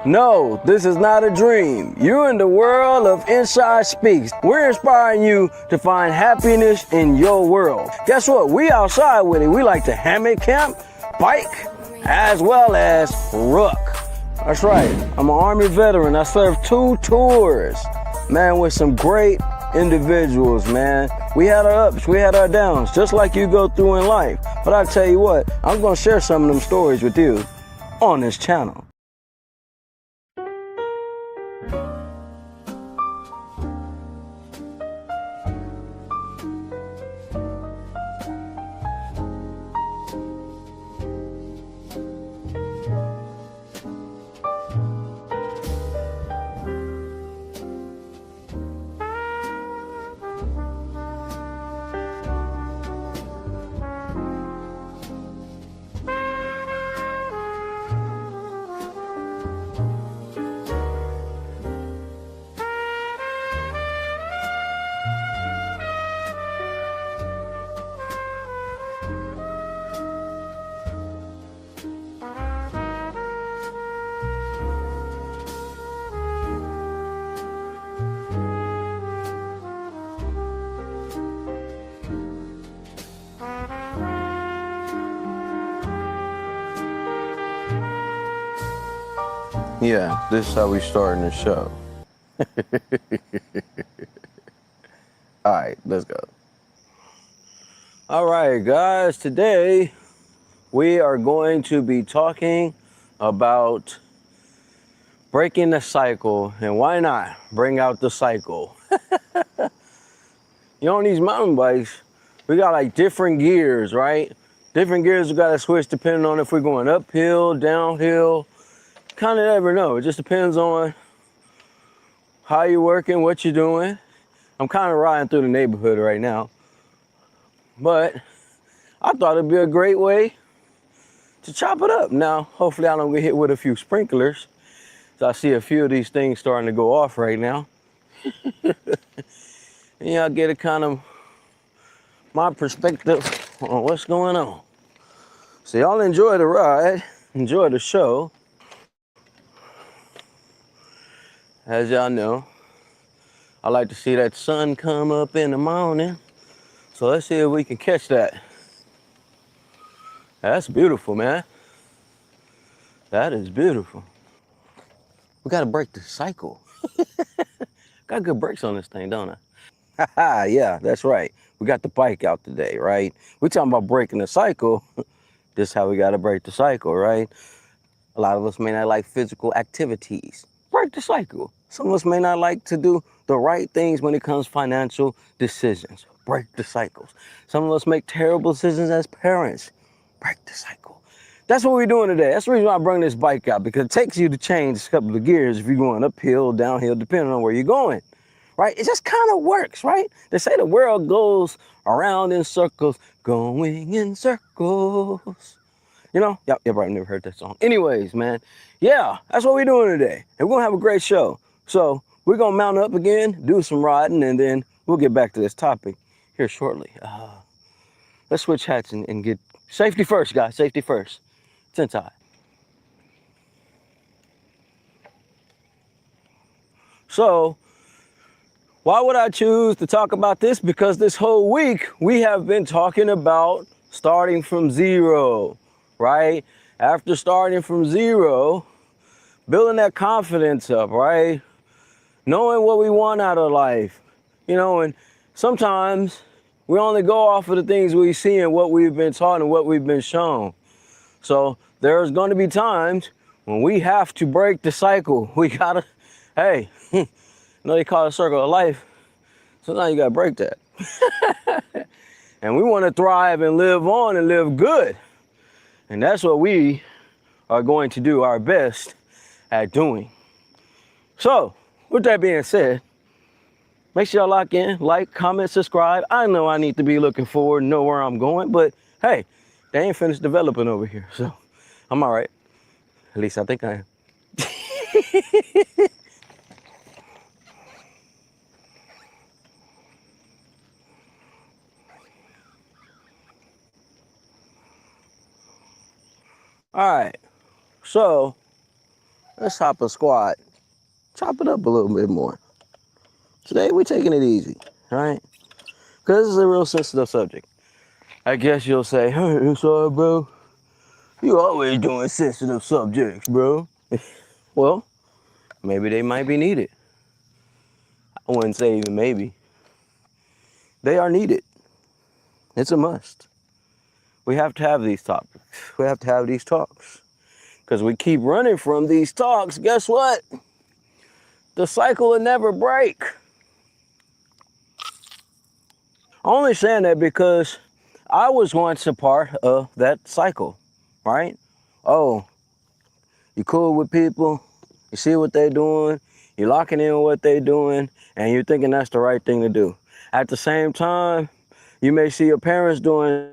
No, this is not a dream. You're in the world of Inside Speaks. We're inspiring you to find happiness in your world. Guess what? We outside with it. We like to hammock camp, bike, as well as ruck. That's right. I'm an Army veteran. I served 2 tours, man, with some great individuals, man. We had our ups, we had our downs, just like you go through in life. But I tell you what, I'm gonna share some of them stories with you on this channel. Yeah, this is how we starting the show. All right, let's go. All right, guys, today we are going to be talking about breaking the cycle, and why not bring out the cycle? On these mountain bikes, we got like different gears, right? Different gears we gotta switch depending on if we're going uphill, downhill. Kind of never know. It just depends on how you're working, what you're doing. I'm kind of riding through the neighborhood right now, but I thought it'd be a great way to chop it up. Now, hopefully I don't get hit with a few sprinklers. So I see a few of these things starting to go off right now. And y'all get a kind of my perspective on what's going on. So y'all enjoy the ride, enjoy the show. As y'all know, I like to see that sun come up in the morning. So let's see if we can catch that. That's beautiful, man. That is beautiful. We gotta break the cycle. Got good brakes on this thing, don't I? Haha, yeah, that's right. We got the bike out today, right? We're talking about breaking the cycle. This is how we gotta break the cycle, right? A lot of us may not like physical activities. Break the cycle. Some of us may not like to do the right things when it comes to financial decisions. Break the cycles. Some of us make terrible decisions as parents. Break the cycle. That's what we're doing today. That's the reason why I bring this bike out, because it takes you to change a couple of gears if you're going uphill, downhill, depending on where you're going, right? It just kind of works, right? They say the world goes around in circles, going in circles. You know, y'all probably never heard that song. Anyways, man, yeah, that's what we're doing today. And we're gonna have a great show. So we're gonna mount up again, do some riding, and then we'll get back to this topic here shortly. Let's switch hats and get safety first, guys, safety first. It's inside. So why would I choose to talk about this? Because this whole week we have been talking about starting from zero, right? After starting from zero, building that confidence up, right? Knowing what we want out of life, and sometimes we only go off of the things we see and what we've been taught and what we've been shown. So there's going to be times when we have to break the cycle. We gotta, hey, they call it a circle of life. So now you gotta break that. And we want to thrive and live on and live good. And that's what we are going to do our best at doing. So, with that being said, make sure y'all lock in, like, comment, subscribe. I know I need to be looking forward, know where I'm going, but hey, they ain't finished developing over here, so I'm all right. At least I think I am. All right, so Let's hop a squat. Chop it up a little bit more. Today we're taking it easy, right? Because this is a real sensitive subject. I guess you'll say, hey, it's all right, bro. You always doing sensitive subjects, bro. Well, maybe they might be needed. I wouldn't say even maybe. They are needed. It's a must. We have to have these topics. We have to have these talks. Because we keep running from these talks, guess what? The cycle will never break. I'm only saying that because I was once a part of that cycle, right? Oh, you cool with people, you see what they're doing, you're locking in what they're doing, and you're thinking that's the right thing to do. At the same time, you may see your parents doing,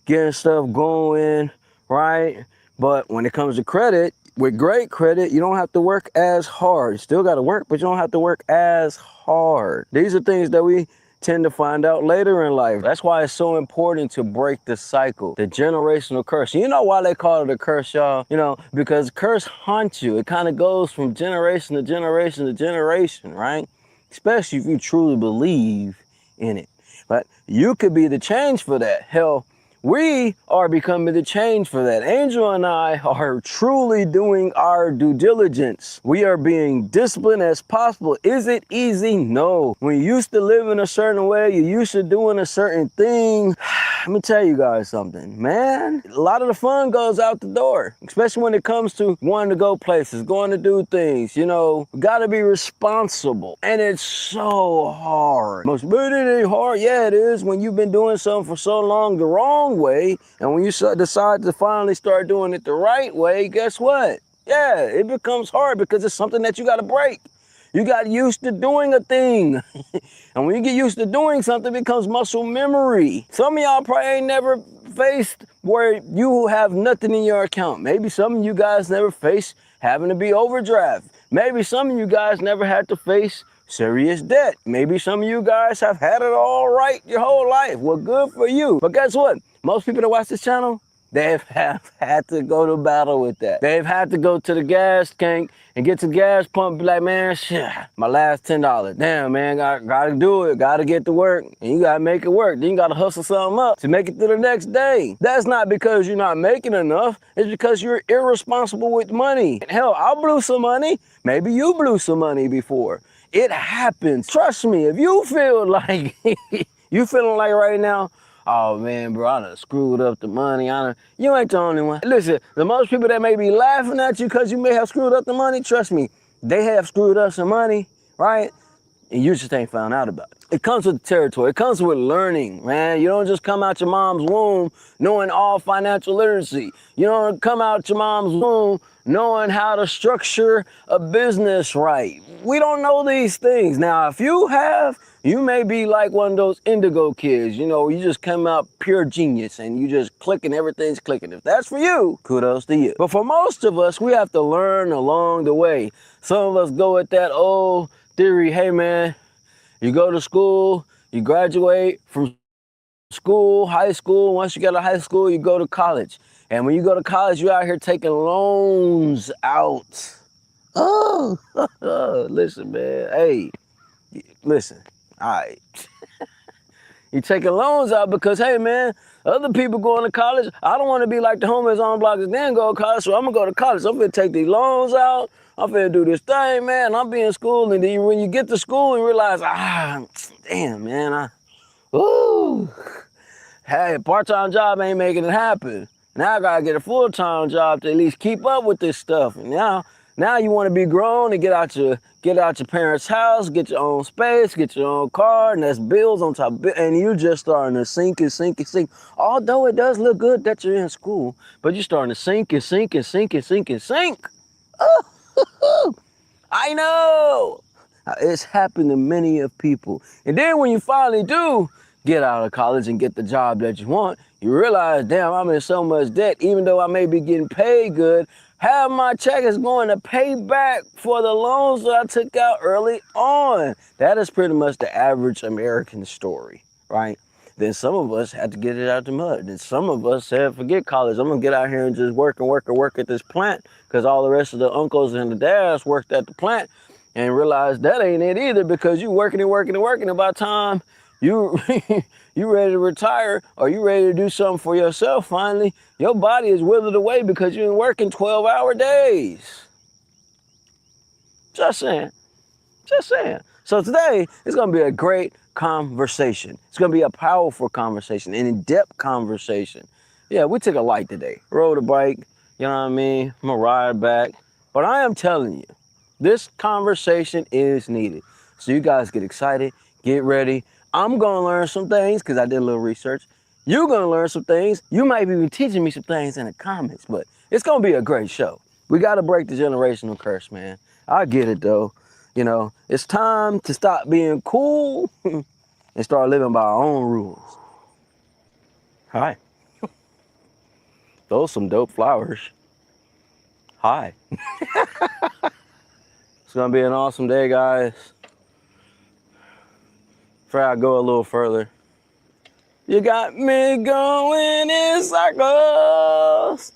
getting stuff going, right? But when it comes to credit, with great credit, you don't have to work as hard. You still got to work, but you don't have to work as hard. These are things that we tend to find out later in life. That's why it's so important to break the cycle, the generational curse. You know why they call it a curse, y'all? You know, because curse haunts you. It kind of goes from generation to generation to generation, right? Especially if you truly believe in it. But you could be the change for that. Hell, we are becoming the change for that. Angel and I are truly doing our due diligence. We are being disciplined as possible. Is it easy? No. When you used to live in a certain way, you used to doing a certain thing. Let me tell you guys something, man. A lot of the fun goes out the door, especially when it comes to wanting to go places, going to do things. You know, gotta be responsible. And it's so hard. But it ain't hard. Yeah, it is when you've been doing something for so long the wrong way. And when you decide to finally start doing it the right way, guess what? Yeah, it becomes hard because it's something that you gotta break. You got used to doing a thing. And when you get used to doing something, it becomes muscle memory. Some of y'all probably ain't never faced where you have nothing in your account. Maybe some of you guys never faced having to be overdraft. Maybe some of you guys never had to face serious debt. Maybe some of you guys have had it all right your whole life. Well, good for you. But guess what? Most people that watch this channel, they have had to go to battle with that. They've had to go to the gas tank and get to the gas pump and be like, man, shit, my last $10. Damn, man, gotta do it. Gotta get to work. And you gotta make it work. Then you gotta hustle something up to make it through the next day. That's not because you're not making enough. It's because you're irresponsible with money. Hell, I blew some money. Maybe you blew some money before. It happens. Trust me, if you feel like, you feeling like right now, oh man, bro, I done screwed up the money. You ain't the only one. Listen, the most people that may be laughing at you because you may have screwed up the money, trust me, they have screwed up some money, right? And you just ain't found out about it. It comes with the territory. It comes with learning, man. You don't just come out your mom's womb knowing all financial literacy. You don't come out your mom's womb knowing how to structure a business right. We don't know these things. Now, if you have, you may be like one of those indigo kids, you know, you just come out pure genius and you just clicking, everything's clicking. If that's for you, kudos to you. But for most of us, we have to learn along the way. Some of us go at that old theory, hey man, you go to school, you graduate from school, high school. Once you get out of high school, you go to college. And when you go to college, you're out here taking loans out. Oh, listen, man. Hey, listen. All right. You taking loans out because, hey, man, other people going to college. I don't want to be like the homies on block that then go to college, so I'm going to go to college. I'm going to take these loans out. I'm finna do this thing, man. I'm be in school, and then when you get to school, you realize, damn, man, hey, part-time job ain't making it happen. Now I gotta get a full-time job to at least keep up with this stuff. And now you want to be grown and get out your parents' house, get your own space, get your own car, and that's bills on top of it, and you just starting to sink and sink and sink. Although it does look good that you're in school, but you're starting to sink and sink and sink and sink and sink. I know. It's happened to many of people. And then when you finally do get out of college and get the job that you want, you realize, damn, I'm in so much debt. Even though I may be getting paid good, half my check is going to pay back for the loans that I took out early on. That is pretty much the average American story, right? Then some of us had to get it out the mud. Then some of us said, forget college. I'm going to get out here and just work at this plant because all the rest of the uncles and the dads worked at the plant and realized that ain't it either because you working and working and working. And by the time you you ready to retire or you ready to do something for yourself finally, your body is withered away because you've been working 12-hour days. Just saying. Just saying. So today, it's going to be a great conversation. It's going to be a powerful conversation, an in-depth conversation. Yeah, we took a light today. Rode a bike, you know what I mean? I'm going to ride back. But I am telling you, this conversation is needed. So you guys get excited, get ready. I'm going to learn some things because I did a little research. You're going to learn some things. You might be teaching me some things in the comments, but it's going to be a great show. We got to break the generational curse, man. I get it, though. You know, it's time to stop being cool and start living by our own rules. Hi. Those some dope flowers. Hi. It's going to be an awesome day, guys. Before I go a little further, you got me going in circles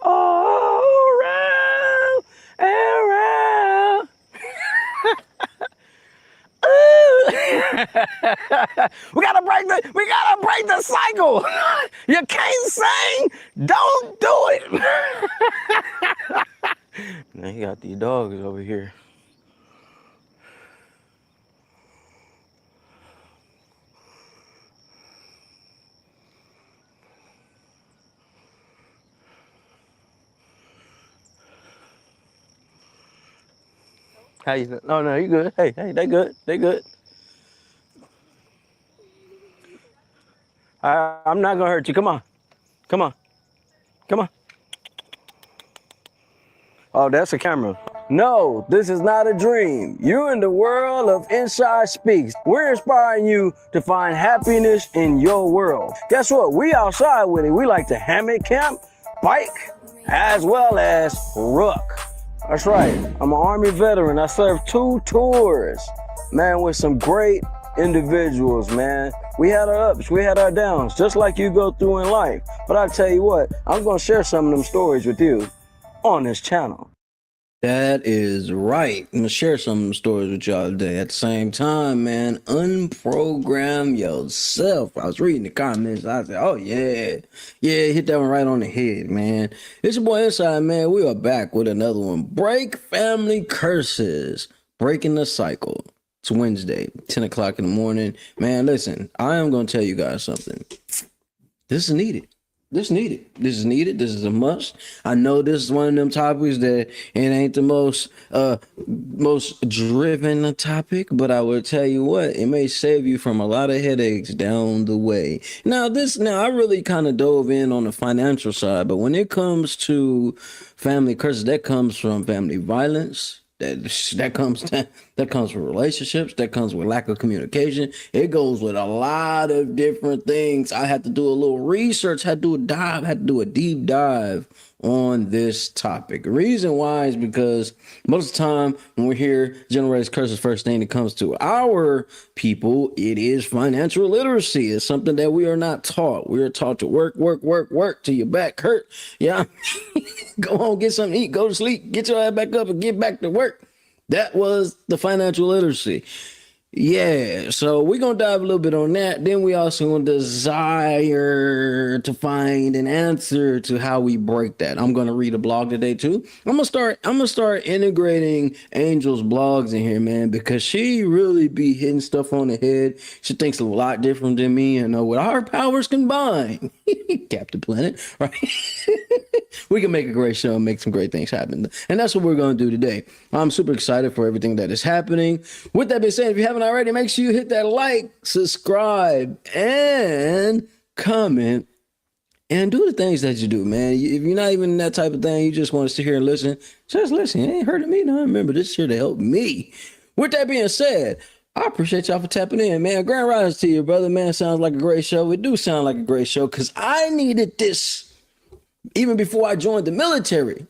all around and around. we gotta break the cycle. You can't sing, don't do it. Now you got these dogs over here. How you? No, you good. Hey, they good. They good. I'm not gonna hurt you. Come on. Come on. Come on. Oh, that's a camera. No, this is not a dream. You're in the world of Inside Speaks. We're inspiring you to find happiness in your world. Guess what? We outside with it. We like to hammock camp, bike, as well as ruck. That's right. I'm an Army veteran. I served 2 tours, man, with some great individuals, man. We had our ups, we had our downs, just like you go through in life. But I tell you what, I'm going to share some of them stories with you on this channel. That is right. I'm going to share some of them stories with y'all today. At the same time, man, unprogram yourself. I was reading the comments. I said, oh, yeah, hit that one right on the head, man. It's your boy Inside, man. We are back with another one. Break family curses. Breaking the cycle. It's Wednesday, 10 o'clock in the morning. Man, listen, I am going to tell you guys something. This is needed. This is needed. This is a must. I know this is one of them topics that it ain't the most driven topic, but I will tell you what, it may save you from a lot of headaches down the way. Now I really kind of dove in on the financial side, but when it comes to family curses, that comes from family violence. That comes with relationships. That comes with lack of communication. It goes with a lot of different things. I had to do a little research. Had to do a deep dive on this topic. The reason why is because most of the time when we hear generated curses, first thing that comes to our people, it is financial literacy. It's something that we are not taught. We are taught to work till your back hurt. Yeah. Go home, get something to eat, go to sleep, get your ass back up and get back to work. That was the financial literacy. Yeah, so we're going to dive a little bit on that. Then we also going to desire to find an answer to how we break that. I'm going to read a blog today too. I'm going to start integrating Angel's blogs in here, man, because she really be hitting stuff on the head. She thinks a lot different than me, and with our powers combined, Captain Planet, right? We can make a great show and make some great things happen. And that's what we're going to do today. I'm super excited for everything that is happening. With that being said, if you haven't already, make sure you hit that like, subscribe, and comment, and do the things that you do, man. If you're not even that type of thing, you just want to sit here and listen, just listen. It ain't hurting me. No, remember, this is here to help me. With that being said, I appreciate y'all for tapping in, man. Grand Rise to you, brother. Man, sounds like a great show. It do sound like a great show because I needed this even before I joined the military.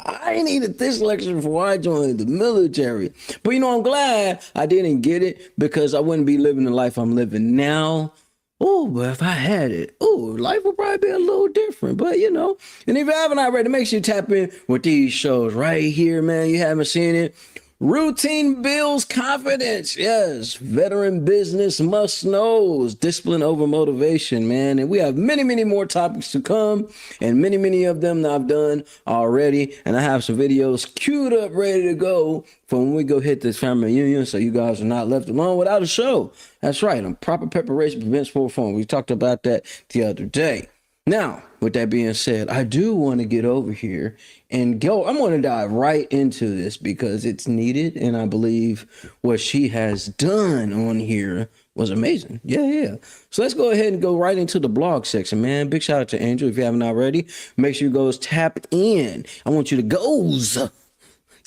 I needed this lecture before I joined the military. But I'm glad I didn't get it because I wouldn't be living the life I'm living now. Oh, but if I had it, life would probably be a little different. But and if you haven't already, make sure you tap in with these shows right here, man. You haven't seen it. Routine builds confidence. Yes. Veteran business must knows. Discipline over motivation, man. And we have many, many more topics to come. And many, many of them that I've done already. And I have some videos queued up, ready to go for when we go hit this family reunion. So you guys are not left alone without a show. That's right. Proper preparation prevents poor form. We talked about that the other day. Now, with that being said, I do want to get over here and go. I'm going to dive right into this because it's needed. And I believe what she has done on here was amazing. Yeah. So let's go ahead and go right into the blog section, man. Big shout out to Angel. If you haven't already, make sure you go tap in. I want you to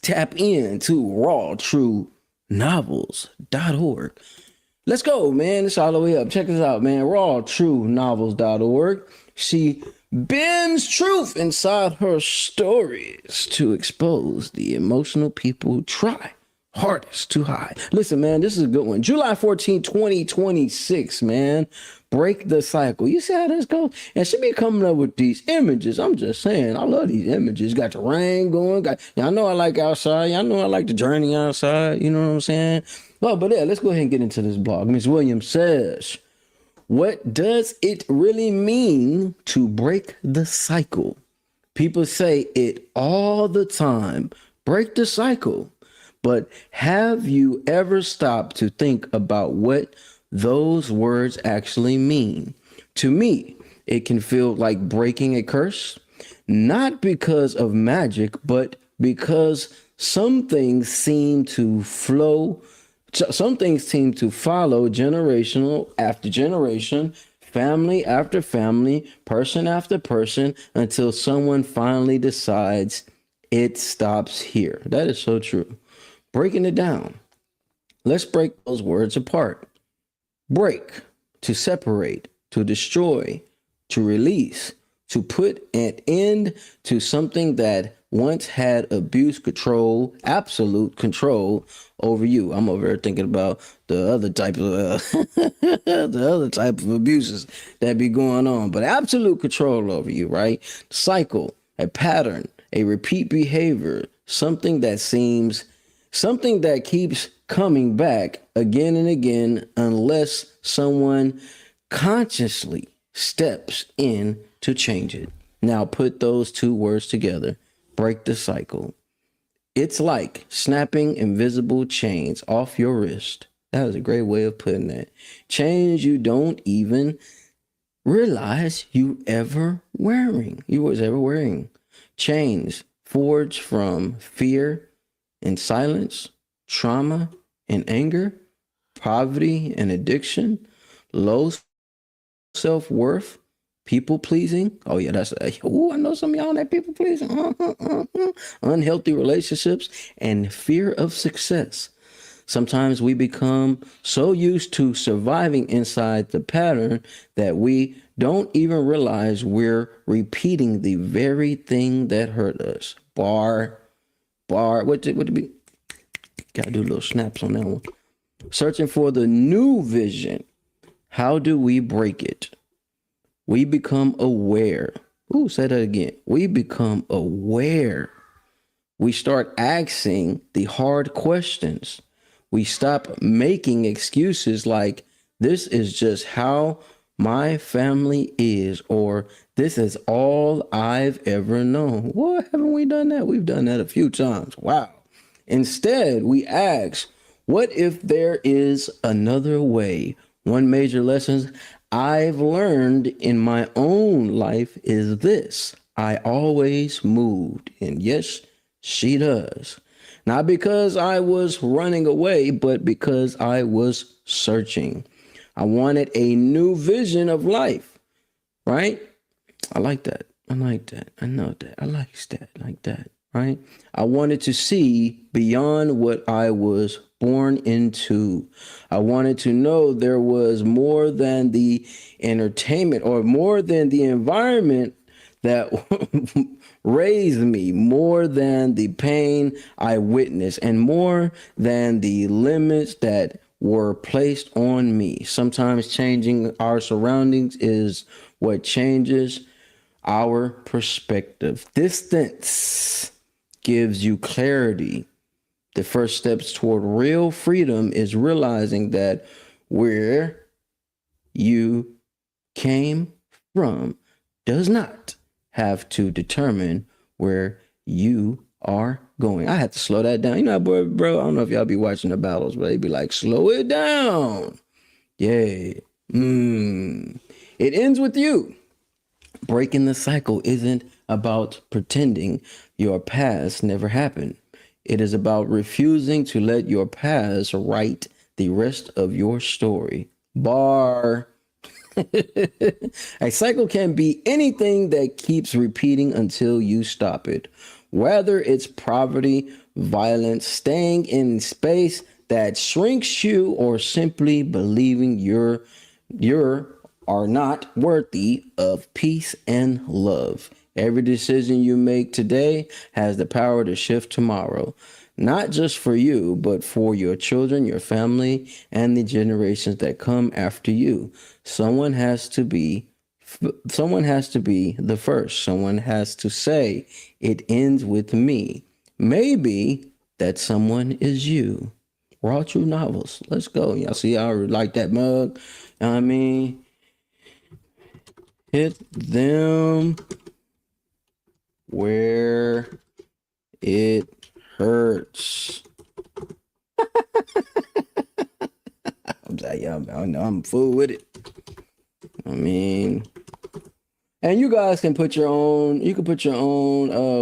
tap in to rawtruenovels.org. Let's go, man. It's all the way up. Check this out, man. rawtruenovels.org. She bends truth inside her stories to expose the emotional people who try hardest to hide. Listen, man, this is a good one. July 14, 2026, man. Break the cycle. You see how this goes? And she be coming up with these images. I'm just saying, I love these images. Got the rain going. Y'all know I like outside. Y'all know I like the journey outside. You know what I'm saying? Well, but yeah, let's go ahead and get into this blog. Ms. Williams says, what does it really mean to break the cycle? People say it all the time. Break the cycle. But have you ever stopped to think about what those words actually mean? To me, it can feel like breaking a curse, not because of magic, but because some things seem to follow generational after generation, family after family, person after person, until someone finally decides it stops here. That is so true. Breaking it down. Let's break those words apart. Break, to separate, to destroy, to release, to put an end to something that once had abuse, control, absolute control over you. I'm over here thinking about the other type of abuses that be going on, but absolute control over you, right? Cycle, a pattern, a repeat behavior, something that keeps coming back again and again unless someone consciously steps in to change it. Now put those two words together. Break the cycle. It's like snapping invisible chains off your wrist. That was a great way of putting that. Chains you don't even realize you was ever wearing. Chains forged from fear and silence, trauma and anger, poverty and addiction, low self-worth, people pleasing. Oh yeah, I know some of y'all that people pleasing. Unhealthy relationships and fear of success. Sometimes we become so used to surviving inside the pattern that we don't even realize we're repeating the very thing that hurt us. What it be? Gotta do little snaps on that one. Searching for the new vision. How do we break it? We become aware. Say that again. We become aware. We start asking the hard questions. We stop making excuses like, this is just how my family is, or this is all I've ever known. Well, haven't we done that? We've done that a few times. Wow. Instead, we ask, what if there is another way? One major lesson I've learned in my own life is this. I always moved. And yes, she does. Not because I was running away, but because I was searching. I wanted a new vision of life, right? I like that. I know that. I like that, right? I wanted to see beyond what I was born into. I wanted to know there was more than the entertainment or more than the environment that raised me more than the pain I witnessed and more than the limits that were placed on me. Sometimes changing our surroundings is what changes our perspective. Distance gives you clarity. The first steps toward real freedom is realizing that where you came from does not have to determine where you are going. I had to slow that down. You know, bro, I don't know if y'all be watching the battles, but they be like, slow it down. Yeah. It ends with you. Breaking the cycle isn't about pretending your past never happened. It is about refusing to let your past write the rest of your story. Bar. A cycle can be anything that keeps repeating until you stop it. Whether it's poverty, violence, staying in space that shrinks you, or simply believing you're are not worthy of peace and love. Every decision you make today has the power to shift tomorrow, not just for you, but for your children, your family, and the generations that come after you. Someone has to be the first. Someone has to say, it ends with me. Maybe that someone is you. Raw True Novels. Let's go. Y'all see, I like that mug. You know what I mean? Hit them where it hurts. I'm like, yeah, I know I'm full with it. I mean, and you guys can put your own,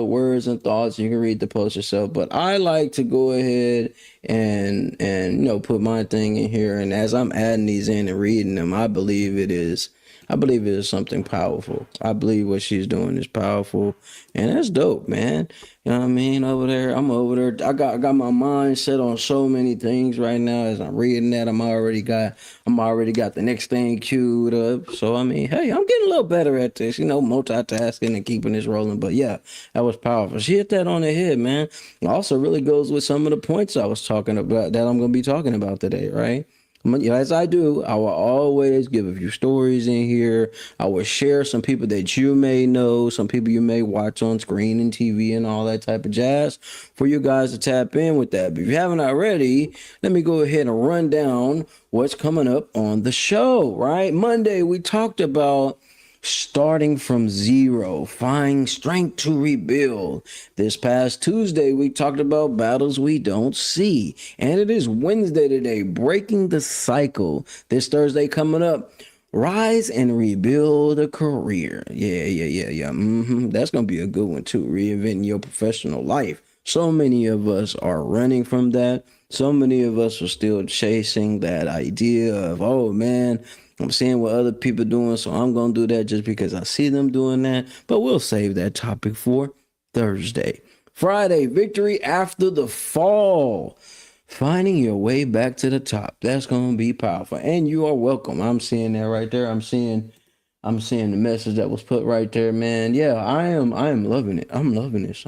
words and thoughts. You can read the post yourself, but I like to go ahead and put my thing in here. And as I'm adding these in and reading them, I believe it is something powerful. I believe what she's doing is powerful, and that's dope, man. You know what I mean? I'm over there. I got my mind set on so many things right now. As I'm reading that, I'm already got the next thing queued up. So I mean, hey, I'm getting a little better at this, multitasking and keeping this rolling. But yeah, that was powerful. She hit that on the head, man. It also really goes with some of the points I was talking about that I'm going to be talking about today, right? As I do, I will always give a few stories in here. I will share some people that you may know, some people you may watch on screen and TV and all that type of jazz for you guys to tap in with that. But if you haven't already, let me go ahead and run down what's coming up on the show, right? Monday, we talked about starting from zero, find strength to rebuild. This past Tuesday, we talked about battles we don't see. And it is Wednesday today, breaking the cycle. This Thursday coming up, rise and rebuild a career. Yeah. That's going to be a good one too, reinventing your professional life. So many of us are running from that. So many of us are still chasing that idea of, oh man, I'm seeing what other people doing, so I'm going to do that just because I see them doing that. But we'll save that topic for Thursday. Friday, victory after the fall. Finding your way back to the top. That's going to be powerful. And you are welcome. I'm seeing that right there. I'm seeing the message that was put right there, man. Yeah, I am loving it. I'm loving this.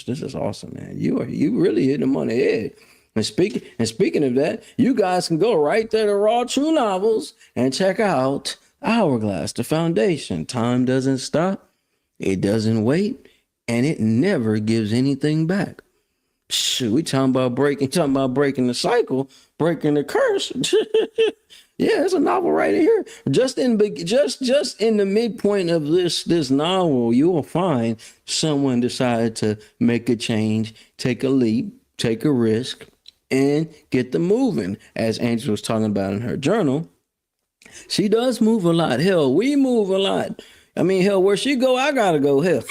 This is awesome, man. You really hit them on the head. And speaking of that, you guys can go right there to Raw True Novels and check out Hourglass, the foundation. Time doesn't stop, it doesn't wait, and it never gives anything back. Shoot, we talking about breaking the cycle, breaking the curse. Yeah, it's a novel right here. Just in the midpoint of this novel, you will find someone decided to make a change, take a leap, take a risk, and get them moving. As Angel was talking about in her journal, she does move a lot. Hell, we move a lot. I mean, hell, where she go, I gotta go. Hell.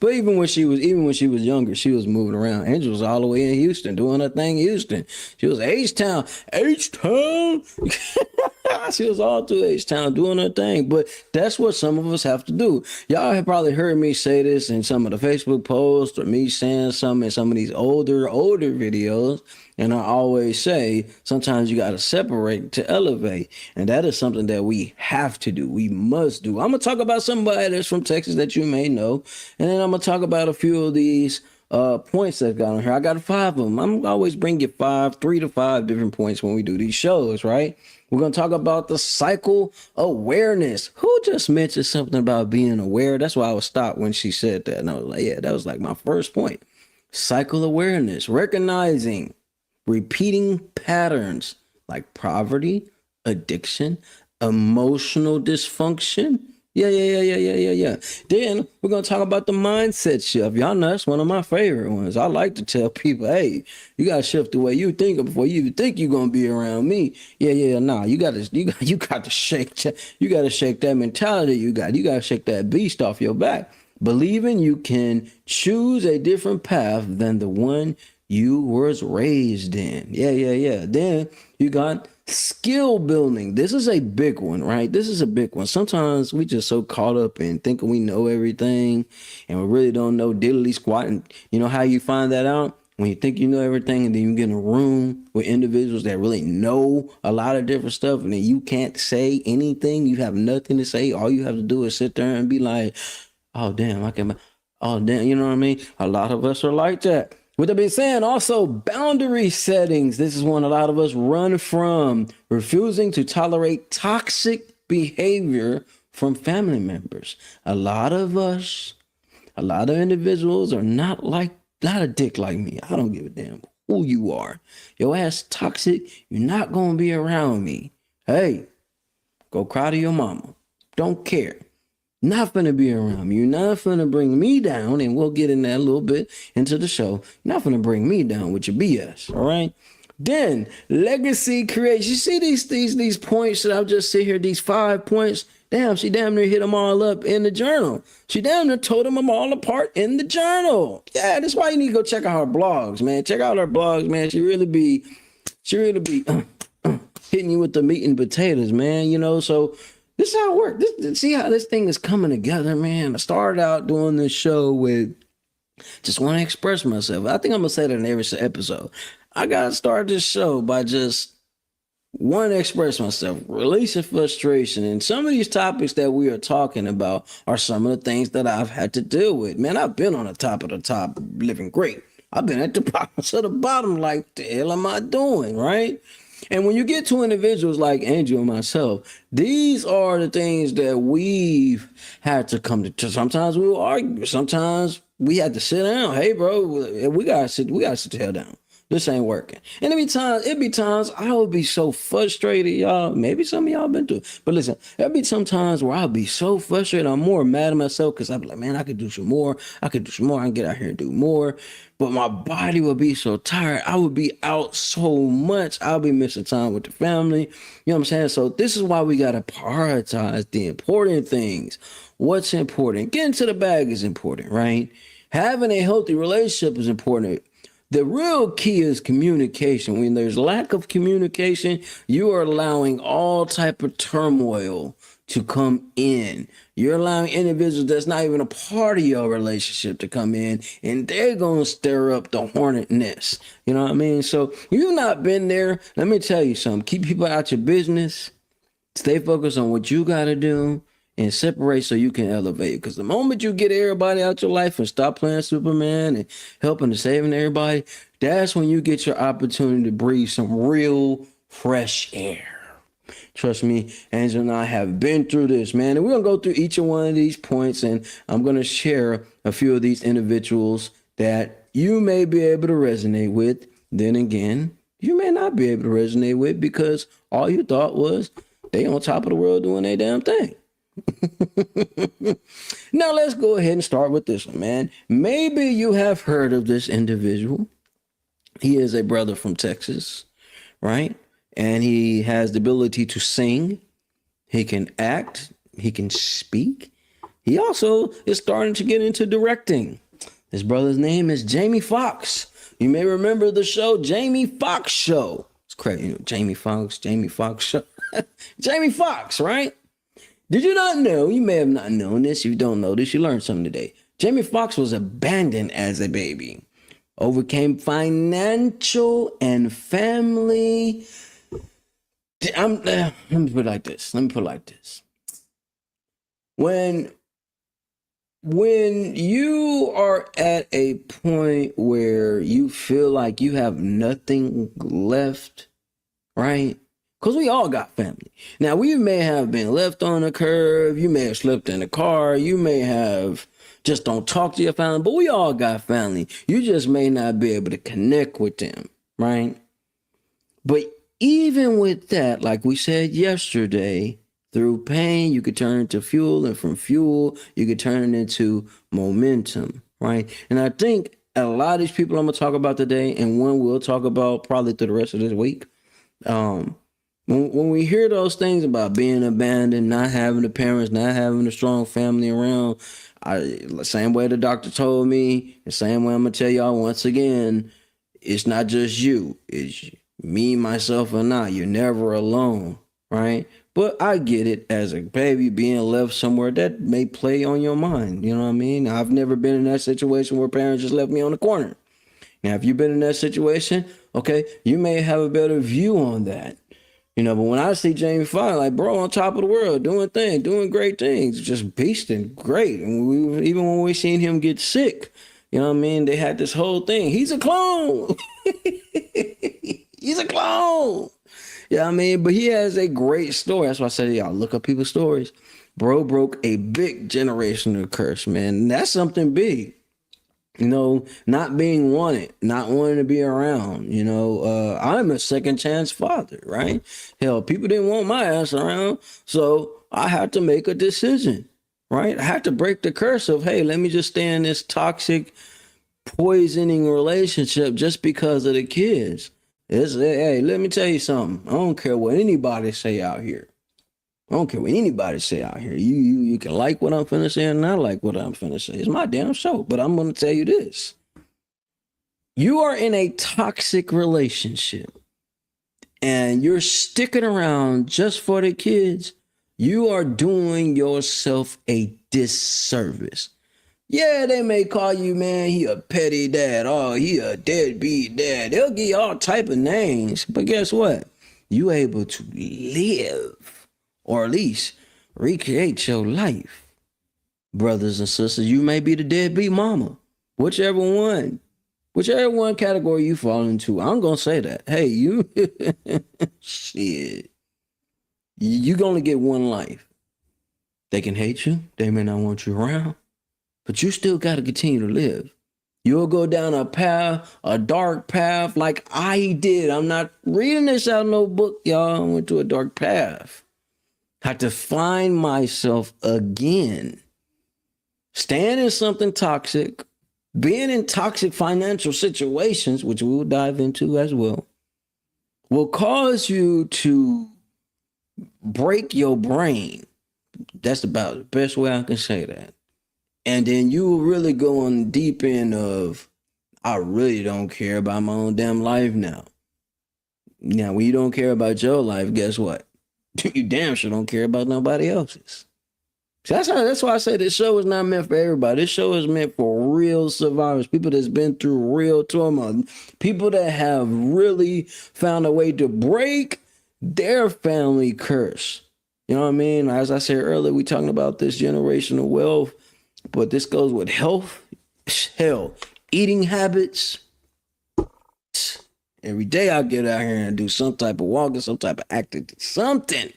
But even when she was younger, she was moving around. Angel was all the way in Houston doing her thing in Houston. She was H-Town. She was all through H-Town doing her thing, but that's what some of us have to do. Y'all have probably heard me say this in some of the Facebook posts or me saying something in some of these older videos. And I always say, sometimes you got to separate to elevate. And that is something that we have to do. We must do. I'm going to talk about somebody that's from Texas that you may know. And then I'm going to talk about a few of these points that got on here. I got 5 of them. I'm always bring you 3 to 5 different points when we do these shows, right? We're going to talk about the cycle awareness. Who just mentioned something about being aware? That's why I was stopped when she said that. And I was like, yeah, that was like my first point. Cycle awareness, recognizing repeating patterns like poverty, addiction, emotional dysfunction. Yeah. Then we're going to talk about the mindset shift. Y'all know that's one of my favorite ones. I like to tell people, hey, you got to shift the way you think before you even think you're going to be around me. Nah, you got to shake that mentality you got. You got to shake that beast off your back. Believing you can choose a different path than the one you was raised in. Yeah. Then you got skill building. This is a big one, right? This is a big one. Sometimes we just so caught up in thinking we know everything and we really don't know diddly squat. And you know how you find that out? When you think you know everything and then you get in a room with individuals that really know a lot of different stuff and then you can't say anything. You have nothing to say. All you have to do is sit there and be like, oh, damn, you know what I mean? A lot of us are like that. With that being said, also boundary settings. This is one a lot of us run from. Refusing to tolerate toxic behavior from family members. A lot of individuals are not a dick like me. I don't give a damn who you are. Your ass toxic. You're not going to be around me. Hey, go cry to your mama. Don't care. Not finna be around me. You're not finna bring me down, and we'll get in that a little bit into the show. You're not finna bring me down with your BS, all right? Then, legacy creation. You see these points that I'll just sit here, these 5 points? Damn, she damn near hit them all up in the journal. She damn near told them all apart in the journal. Yeah, that's why you need to go check out her blogs, man. Check out her blogs, man. She really be hitting you with the meat and potatoes, man, you know, so... This is how it works. See how this thing is coming together, man. I started out doing this show with just want to express myself. I think I'm going to say that in every episode. I got to start this show by just want to express myself, releasing frustration. And some of these topics that we are talking about are some of the things that I've had to deal with. Man, I've been on the top of the top, living great. I've been at the bottom of the bottom, like, the hell am I doing, right? And when you get to individuals like Angel and myself, these are the things that we've had to come to. Sometimes we will argue. Sometimes we had to sit down. Hey, bro, we gotta sit the hell down. This ain't working. And it'd be times I would be so frustrated, y'all. Maybe some of y'all been through it. But listen, there'd be some times where I'll be so frustrated. I'm more mad at myself because I'd be like, man, I could do some more. I can get out here and do more. But my body would be so tired. I would be out so much. I'll be missing time with the family. You know what I'm saying? So this is why we got to prioritize the important things. What's important? Getting to the bag is important, right? Having a healthy relationship is important. The real key is communication. When there's lack of communication, you are allowing all type of turmoil to come in. You're allowing individuals that's not even a part of your relationship to come in, and they're going to stir up the hornet nest. You know what I mean? So if you've not been there, let me tell you something. Keep people out your business. Stay focused on what you got to do. And separate so you can elevate. Because the moment you get everybody out your life and stop playing Superman and helping and saving everybody, that's when you get your opportunity to breathe some real fresh air. Trust me, Angel and I have been through this, man. And we're going to go through each and one of these points. And I'm going to share a few of these individuals that you may be able to resonate with. Then again, you may not be able to resonate with because all you thought was they on top of the world doing their damn thing. Now let's go ahead and start with this one, man. Maybe you have heard of this individual. He is a brother from Texas, right? And he has the ability to sing. He can act. He can speak. He also is starting to get into directing. His brother's name is Jamie Foxx. You may remember the show Jamie Foxx Show. It's crazy. You know, Jamie Foxx, show. Jamie Foxx, right? Did you not know? You may have not known this. If you don't know this, you learned something today. Jamie Foxx was abandoned as a baby, overcame financial and family. Let me put it like this. When you are at a point where you feel like you have nothing left, right? Because we all got family. Now, we may have been left on a curve. You may have slipped in a car. You may have just don't talk to your family, but we all got family. You just may not be able to connect with them, right? But even with that, like we said yesterday, through pain, you could turn into fuel, and from fuel, you could turn it into momentum, right? And I think a lot of these people I'm going to talk about today, and one we'll talk about probably through the rest of this week, when we hear those things about being abandoned, not having the parents, not having a strong family around, same way the doctor told me, the same way I'm going to tell y'all once again, it's not just you. It's me, myself, and I. You're never alone, right? But I get it, as a baby being left somewhere, that may play on your mind. You know what I mean? I've never been in that situation where parents just left me on the corner. Now, if you've been in that situation, okay, you may have a better view on that. You know, but when I see Jamie Foxx, like, bro, on top of the world, doing great things, just beasting, great. And even when we seen him get sick, you know what I mean? They had this whole thing. He's a clone. He's a clone. Yeah, I mean, but he has a great story. That's why I said, y'all look up people's stories. Bro broke a big generational curse, man. And that's something big. You know, not being wanted, not wanting to be around. You know, I'm a second chance father, right? Hell, people didn't want my ass around, so I had to make a decision, right? I had to break the curse of, hey, let me just stay in this toxic, poisoning relationship just because of the kids. Hey, let me tell you something. I don't care what anybody say out here. You can like what I'm finna say and not like what I'm finna say. It's my damn show, but I'm gonna tell you this. You are in a toxic relationship and you're sticking around just for the kids. You are doing yourself a disservice. Yeah, they may call you, man, he a petty dad. Oh, he a deadbeat dad. They'll give you all type of names. But guess what? You able to live, or at least recreate your life. Brothers and sisters, you may be the deadbeat mama. Whichever one category you fall into, I'm going to say that. Hey, you, shit. You're going to get one life. They can hate you. They may not want you around. But you still got to continue to live. You'll go down a path, a dark path like I did. I'm not reading this out of no book, y'all. I went to a dark path. Had to find myself again. Staying in something toxic, being in toxic financial situations, which we will dive into as well, will cause you to break your brain. That's about the best way I can say that. And then you will really go on the deep end of, I really don't care about my own damn life now. Now, when you don't care about your life, guess what? You damn sure don't care about nobody else's. So that's why I say this show is not meant for everybody. This show is meant for real survivors, people that's been through real trauma, people that have really found a way to break their family curse. You know what I mean? As I said earlier, we talking about this generational wealth. But this goes with health, hell, eating habits. Every day I get out here and do some type of walking, some type of activity, something.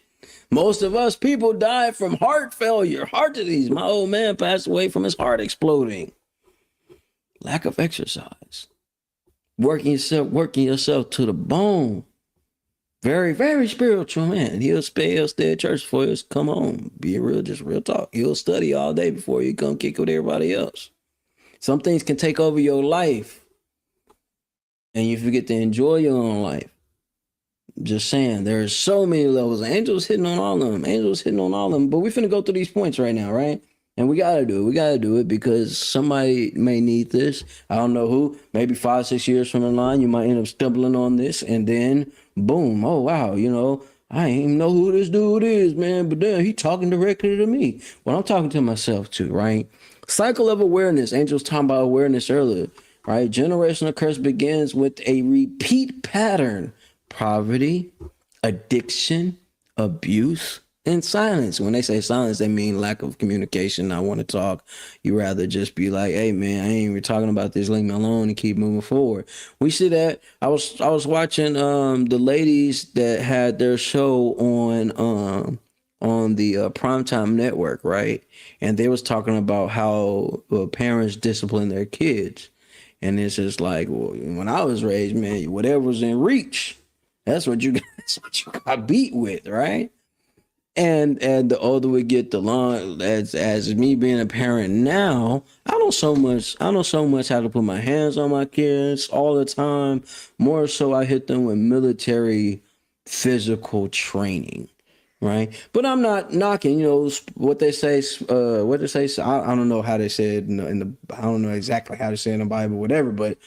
Most of us people die from heart failure, heart disease. My old man passed away from his heart exploding. Lack of exercise. Working yourself to the bone. Very, very spiritual man. He'll stay at church for us. Come on, be real, just real talk. He'll study all day before you come kick with everybody else. Some things can take over your life, and you forget to enjoy your own life. Just saying, there's so many levels. Angels hitting on all of them. But we finna go through these points right now, right? And we gotta do it. We gotta do it because somebody may need this. I don't know who. Maybe 5, 6 years from the line, you might end up stumbling on this, and then boom, oh wow, I ain't even know who this dude is, man. But then he talking directly to me. Well, I'm talking to myself too, right? Cycle of awareness. Angels talking about awareness earlier, right? Generational curse begins with a repeat pattern: poverty, addiction, abuse, and silence. When they say silence, they mean lack of communication. I want to talk. You rather just be like, "Hey, man, I ain't even talking about this. Leave me alone and keep moving forward." We see that. I was watching the ladies that had their show on the primetime network, right? And they was talking about how parents discipline their kids. And it's just like, well, when I was raised, man, whatever was in reach, that's what you that's what you got beat with, right? And the older we get, the long as me being a parent now, I don't so much how to put my hands on my kids all the time. More so, I hit them with military physical training, right? But I'm not knocking, what they say. What they say. I don't know how they say it I don't know exactly how they say it in the Bible, whatever. But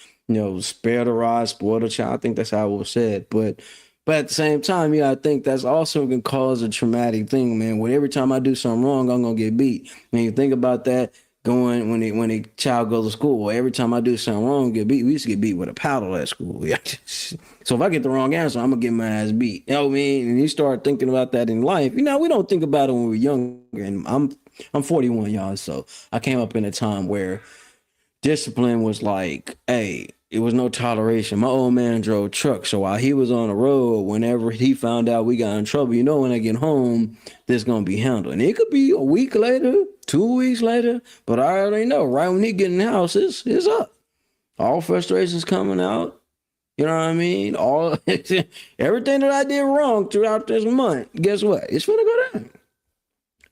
spare the rod, spoil the child. I think that's how it was said. But at the same time, I think that's also can cause a traumatic thing, man. When every time I do something wrong, I'm gonna get beat. When you think about that, going when a child goes to school, every time I do something wrong, get beat. We used to get beat with a paddle at school. So if I get the wrong answer, I'm gonna get my ass beat. You know what I mean? And you start thinking about that in life. We don't think about it when we're younger. And I'm 41, y'all. So I came up in a time where discipline was like, hey, it was no toleration. My old man drove truck, so while he was on the road, whenever he found out we got in trouble, when I get home, this gonna be handled. And it could be a week later, 2 weeks later, but I already know right when he get in the house, it's up. All frustrations coming out. You know what I mean? All everything that I did wrong throughout this month, guess what? It's gonna go down.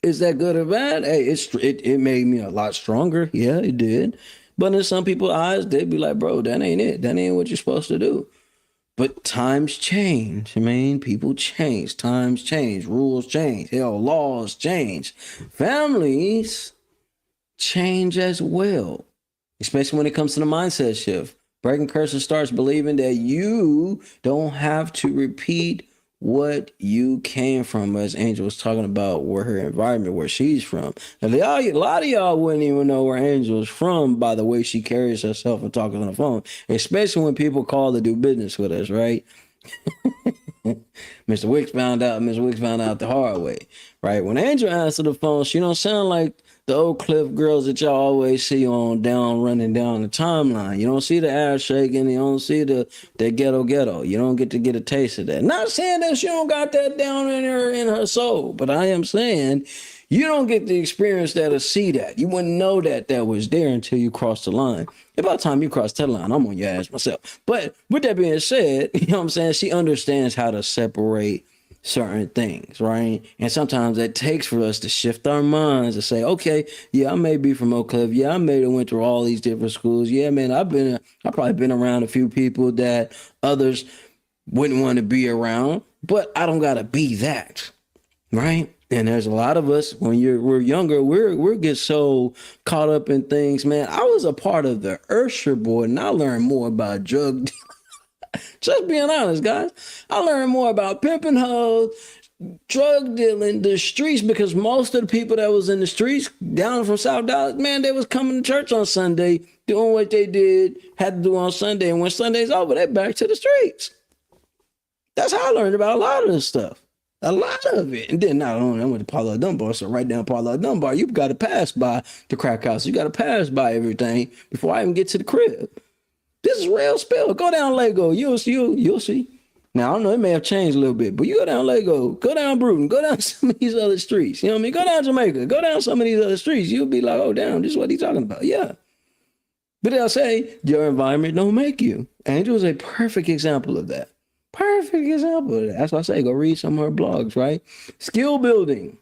Is that good or bad? Hey, it made me a lot stronger. Yeah, it did. But in some people's eyes, they'd be like, bro, that ain't it. That ain't what you're supposed to do. But times change. I mean, people change. Times change. Rules change. Hell, laws change. Families change as well, especially when it comes to the mindset shift. Breaking curses starts believing that you don't have to repeat what you came from, as Angel was talking about where her environment, where she's from. And a lot of y'all wouldn't even know where Angel's from by the way she carries herself and talking on the phone, especially when people call to do business with us, right? Mr. Wicks found out the hard way, right? When Angel answered the phone, she don't sound like the Oak Cliff girls that y'all always see running down the timeline. You don't see the ass shaking. You don't see the ghetto. You don't get to get a taste of that. Not saying that she don't got that down in her soul, but I am saying you don't get to experience that or see that. You wouldn't know that was there until you cross the line. About the time you cross that line, I'm on your ass myself. But with that being said, you know what I'm saying? She understands how to separate certain things, right? And sometimes that takes for us to shift our minds to say, okay, yeah, I may be from Oak Cliff. Yeah, I may have went through all these different schools. Yeah, man, I've probably been around a few people that others wouldn't want to be around, but I don't gotta be that, right? And there's a lot of us when we're younger, we get so caught up in things, man. I was a part of the Ursher board, and I learned more about drug just being honest, guys. I learned more about pimping hoes, drug dealing, the streets, because most of the people that was in the streets down from South Dallas, man, they was coming to church on Sunday, doing what they had to do on Sunday. And when Sunday's over, they back to the streets. That's how I learned about a lot of this stuff. A lot of it. And then not only I went to Paula Dunbar, so right down Paula Dunbar, you've got to pass by the crack house. You got to pass by everything before I even get to the crib. This is real spill. Go down Lego. You'll see. Now, I don't know, it may have changed a little bit, but you go down Lego, go down Bruton, go down some of these other streets. You know what I mean? Go down Jamaica, go down some of these other streets. You'll be like, oh, damn, this is what he's talking about. Yeah. But they'll say, your environment don't make you. Angel is a perfect example of that. Perfect example of that. That's why I say, go read some of her blogs, right? Skill building,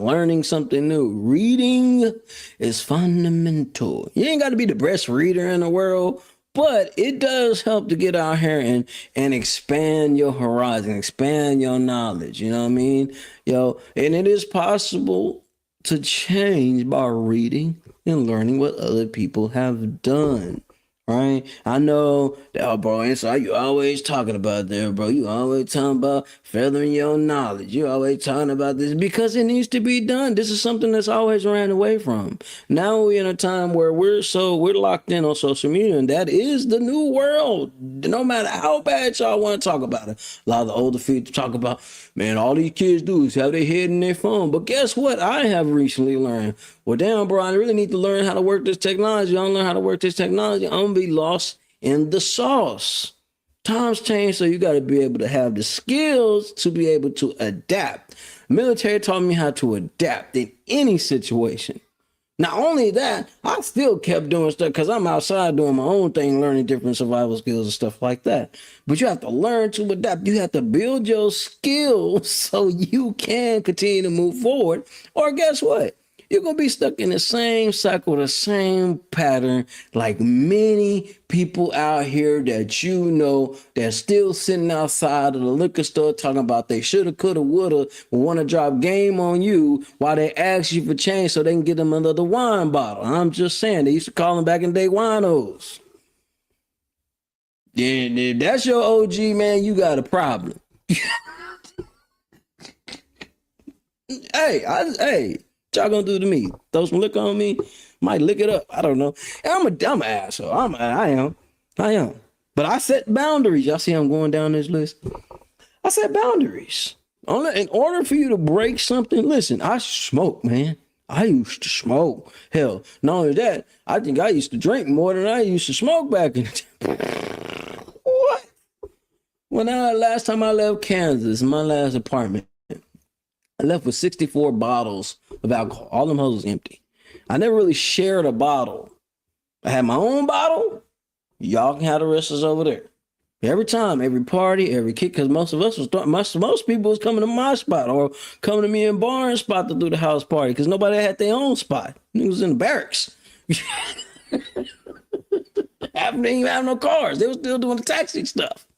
learning something new. Reading is fundamental. You ain't got to be the best reader in the world, but it does help to get out here and expand your horizon, expand your knowledge. You know what I mean? And it is possible to change by reading and learning what other people have done. Right? I know that, oh, bro, inside you always talking about there, bro. You always talking about feathering your knowledge. You always talking about this because it needs to be done. This is something that's always ran away from. Now we're in a time where we're locked in on social media, and that is the new world. No matter how bad y'all want to talk about it, a lot of the older people talk about, man, all these kids do is have their head in their phone. But guess what? I have recently learned. Well, damn, bro, I really need to learn how to work this technology. I don't learn how to work this technology, I'm gonna be lost in the sauce. Times change, so you got to be able to have the skills to be able to adapt. Military taught me how to adapt in any situation. Not only that, I still kept doing stuff because I'm outside doing my own thing, learning different survival skills and stuff like that. But you have to learn to adapt. You have to build your skills so you can continue to move forward. Or guess what? You're going to be stuck in the same cycle, the same pattern, like many people out here that you know that's still sitting outside of the liquor store talking about they shoulda, coulda, woulda, want to drop game on you while they ask you for change so they can get them another wine bottle. I'm just saying, they used to call them back in the day winos. Yeah, if that's your OG, man, you got a problem. Hey. What y'all gonna do to me? Throw some liquor on me? Might lick it up. I don't know. I'm a dumb asshole. I am. But I set boundaries. Y'all see I'm going down this list. I set boundaries. In order for you to break something, listen, I smoke, man. I used to smoke. Hell, not only that, I think I used to drink more than I used to smoke back in the day. What? Last time I left Kansas, my last apartment, I left with 64 bottles of alcohol. All them hoes was empty. I never really shared a bottle. I had my own bottle. Y'all can have the rest of us over there. Every time, every party, every kick, because most people was coming to my spot or coming to me in Barnes' spot to do the house party because nobody had their own spot. It was in the barracks. Half didn't even have no cars. They were still doing the taxi stuff.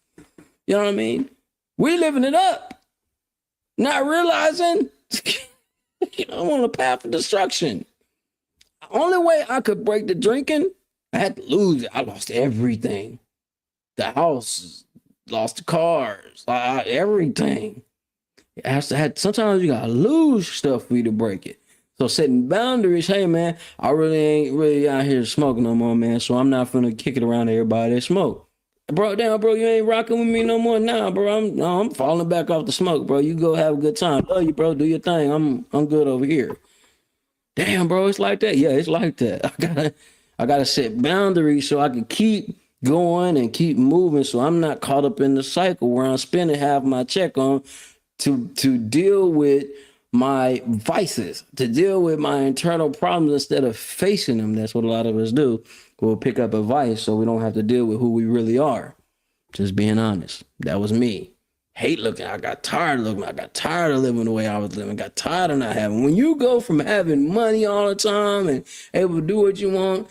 You know what I mean? We living it up. Not realizing I'm on a path of destruction. The only way I could break the drinking, I had to lose it. I lost everything. The house, lost the cars, everything. Sometimes you gotta lose stuff for you to break it. So setting boundaries, hey man, I really ain't really out here smoking no more, man. So I'm not finna kick it around to everybody that smoke. Bro, you ain't rocking with me no more now, bro. I'm falling back off the smoke, bro. You go have a good time. Love you, bro. Do your thing. I'm good over here. Damn, bro, it's like that. Yeah, it's like that. I gotta set boundaries so I can keep going and keep moving, so I'm not caught up in the cycle where I'm spending half my check on to deal with my vices, to deal with my internal problems instead of facing them. That's what a lot of us do. We'll pick up advice so we don't have to deal with who we really are. Just being honest. That was me. Hate looking. I got tired of looking. I got tired of living the way I was living. Got tired of not having. When you go from having money all the time and able to do what you want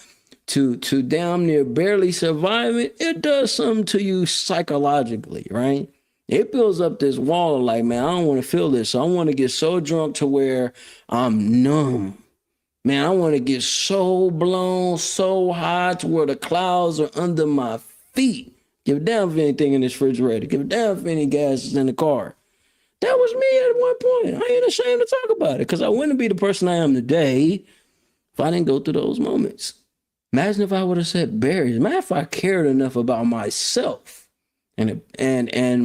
to damn near barely surviving, it does something to you psychologically, right? It builds up this wall of like, man, I don't want to feel this. So I want to get so drunk to where I'm numb. Man, I want to get so blown, so high to where the clouds are under my feet. Give a damn if anything in this refrigerator. Give a damn if any gas is in the car. That was me at one point. I ain't ashamed to talk about it because I wouldn't be the person I am today if I didn't go through those moments. Imagine if I would have set barriers. Imagine if I cared enough about myself and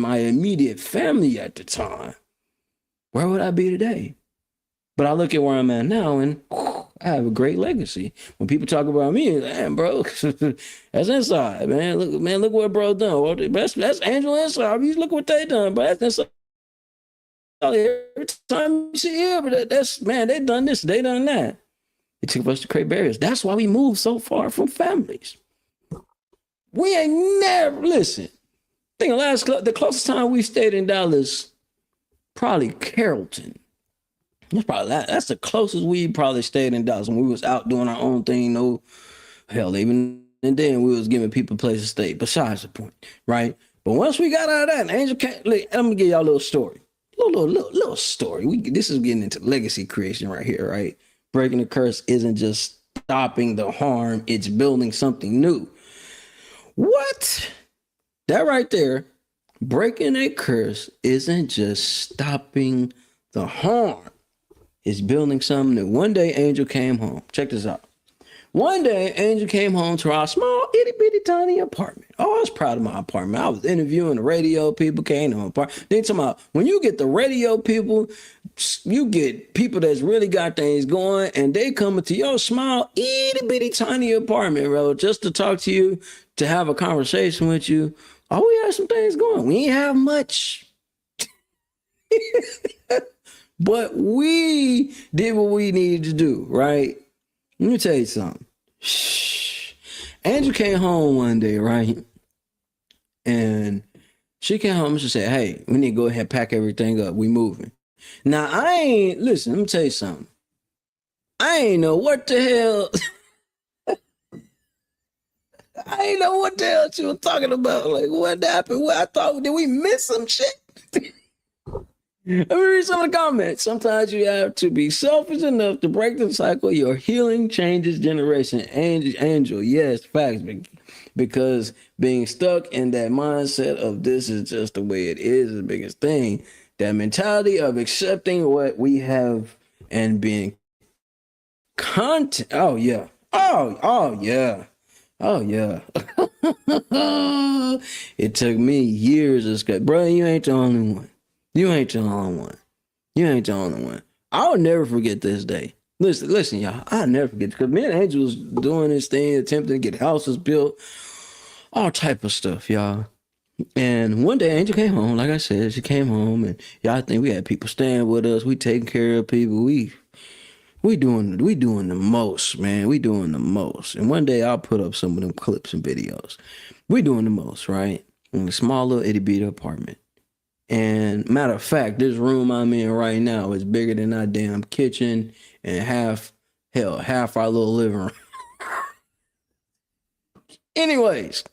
my immediate family at the time. Where would I be today? But I look at where I'm at now and I have a great legacy. When people talk about me, damn, bro, that's inside, man. Look what bro done. That's Angel Inside. Look what they done, but that's inside. Every time you see here, but that's, man, they done this, they done that. It took us to create barriers. That's why we moved so far from families. We ain't never, listen, I think the closest time we stayed in Dallas, probably Carrollton. That's the closest we probably stayed in Dallas when we was out doing our own thing. No, hell, even and then we was giving people a place to stay. Besides the point, right? But once we got out of that, Angel came. Look, I'm gonna give y'all a little story. little story. This is getting into legacy creation right here, right? Breaking the curse isn't just stopping the harm, it's building something new. What? That right there, breaking a curse isn't just stopping the harm, it's building something new. One day, Angel came home. Check this out. One day, Angel came home to our small, itty bitty, tiny apartment. Oh, I was proud of my apartment. I was interviewing the radio people, came to my apartment. Then talking about when you get the radio people, you get people that's really got things going, and they come into your small, itty bitty, tiny apartment, bro, just to talk to you, to have a conversation with you. Oh, we have some things going. We ain't have much. But we did what we needed to do, right? Let me tell you something. Angel came home one day, right? And she came home and she said, hey, we need to go ahead and pack everything up. We moving. Now, listen, let me tell you something. I ain't know what the hell. I ain't know what the hell she was talking about. Like, what happened? What I thought, did we miss some shit? Let me read some of the comments. Sometimes you have to be selfish enough to break the cycle. Your healing changes generation. Angel, yes, facts. Because being stuck in that mindset of this is just the way it is the biggest thing. That mentality of accepting what we have and being content. Oh, yeah. Oh, yeah. Oh, yeah. It took me years to skate. Bro, you ain't the only one. You ain't the only one. You ain't the only one. I'll never forget this day. Listen, y'all. I'll never forget, because me and Angel was doing this thing, attempting to get houses built, all type of stuff, y'all. And one day Angel came home. Like I said, she came home, and y'all think we had people staying with us. We taking care of people. We doing the most, man. We doing the most. And one day I'll put up some of them clips and videos. We doing the most, right? In a small little itty bitty apartment. And matter of fact, this room I'm in right now is bigger than our damn kitchen and half our little living room. Anyways,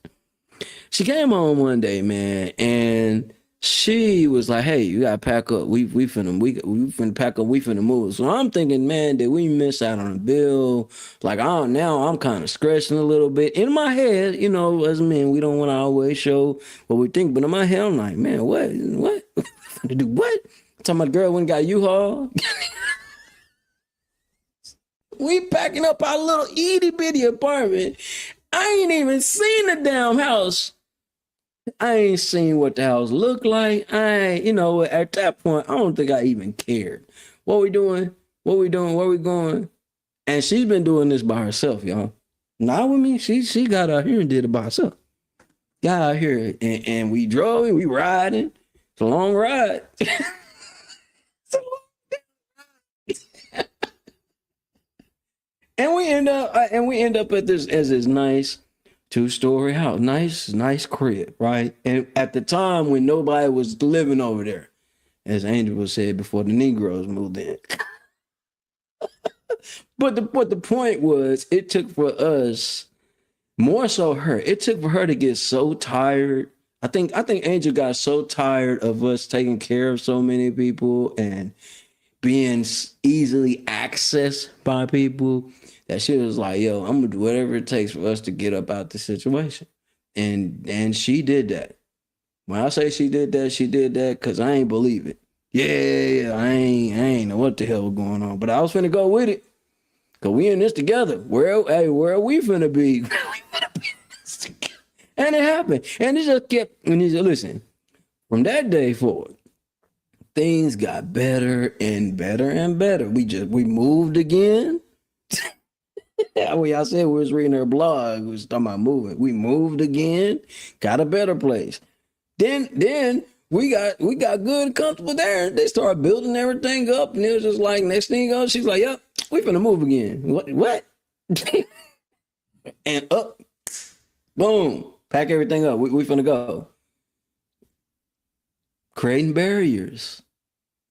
she came home one day, man, and she was like, hey, you gotta pack up. We finna pack up, we finna move. So I'm thinking, man, did we miss out on a bill? Like, now I'm kind of scratching a little bit. In my head, you know, as men, we don't want to always show what we think, but in my head, I'm like, man, what? To do what? Talking about the girl went and got U-Haul. We packing up our little itty bitty apartment. I ain't even seen the damn house. I ain't seen what the house looked like. At that point, I don't think I even cared. What we doing? Where we going? And she's been doing this by herself, y'all. Not with me. She got out here and did it by herself. Got out here and we drove and we riding. It's a long ride. And we end up at this nice 2-story house, nice crib, right? And at the time when nobody was living over there, as Angel was said, before the Negroes moved in. But the point was, it took for us, more so her, it took for her to get so tired. I think Angel got so tired of us taking care of so many people and being easily accessed by people, that she was like, yo, I'm gonna do whatever it takes for us to get up out the situation. And she did that. When I say she did that because I ain't believe it. Yeah, I ain't know what the hell was going on, but I was finna go with it. Cause we in this together. Where are we finna be? And it happened. And it just kept, and he said, listen, from that day forward, things got better and better and better. We moved again. When y'all said we was reading her blog, we was talking about moving. We moved again, got a better place. Then we got good and comfortable there. They started building everything up, and it was just like, next thing you go, she's like, yep, we finna move again. What? And up, boom, pack everything up. We finna go. Creating barriers,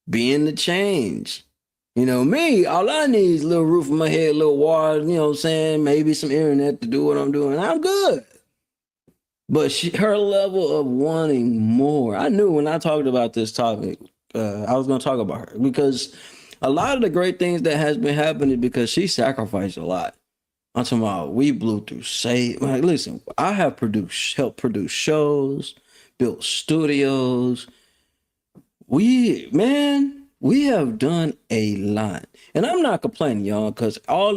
being the change. You know, me, all I need is a little roof on my head, a little water, you know what I'm saying? Maybe some internet to do what I'm doing. I'm good. But her level of wanting more, I knew when I talked about this topic I was gonna talk about her because a lot of the great things that has been happening because she sacrificed a lot. I'm talking about we blew through say like listen, I have helped produce shows, built studios. We have done a lot. And I'm not complaining, y'all, because all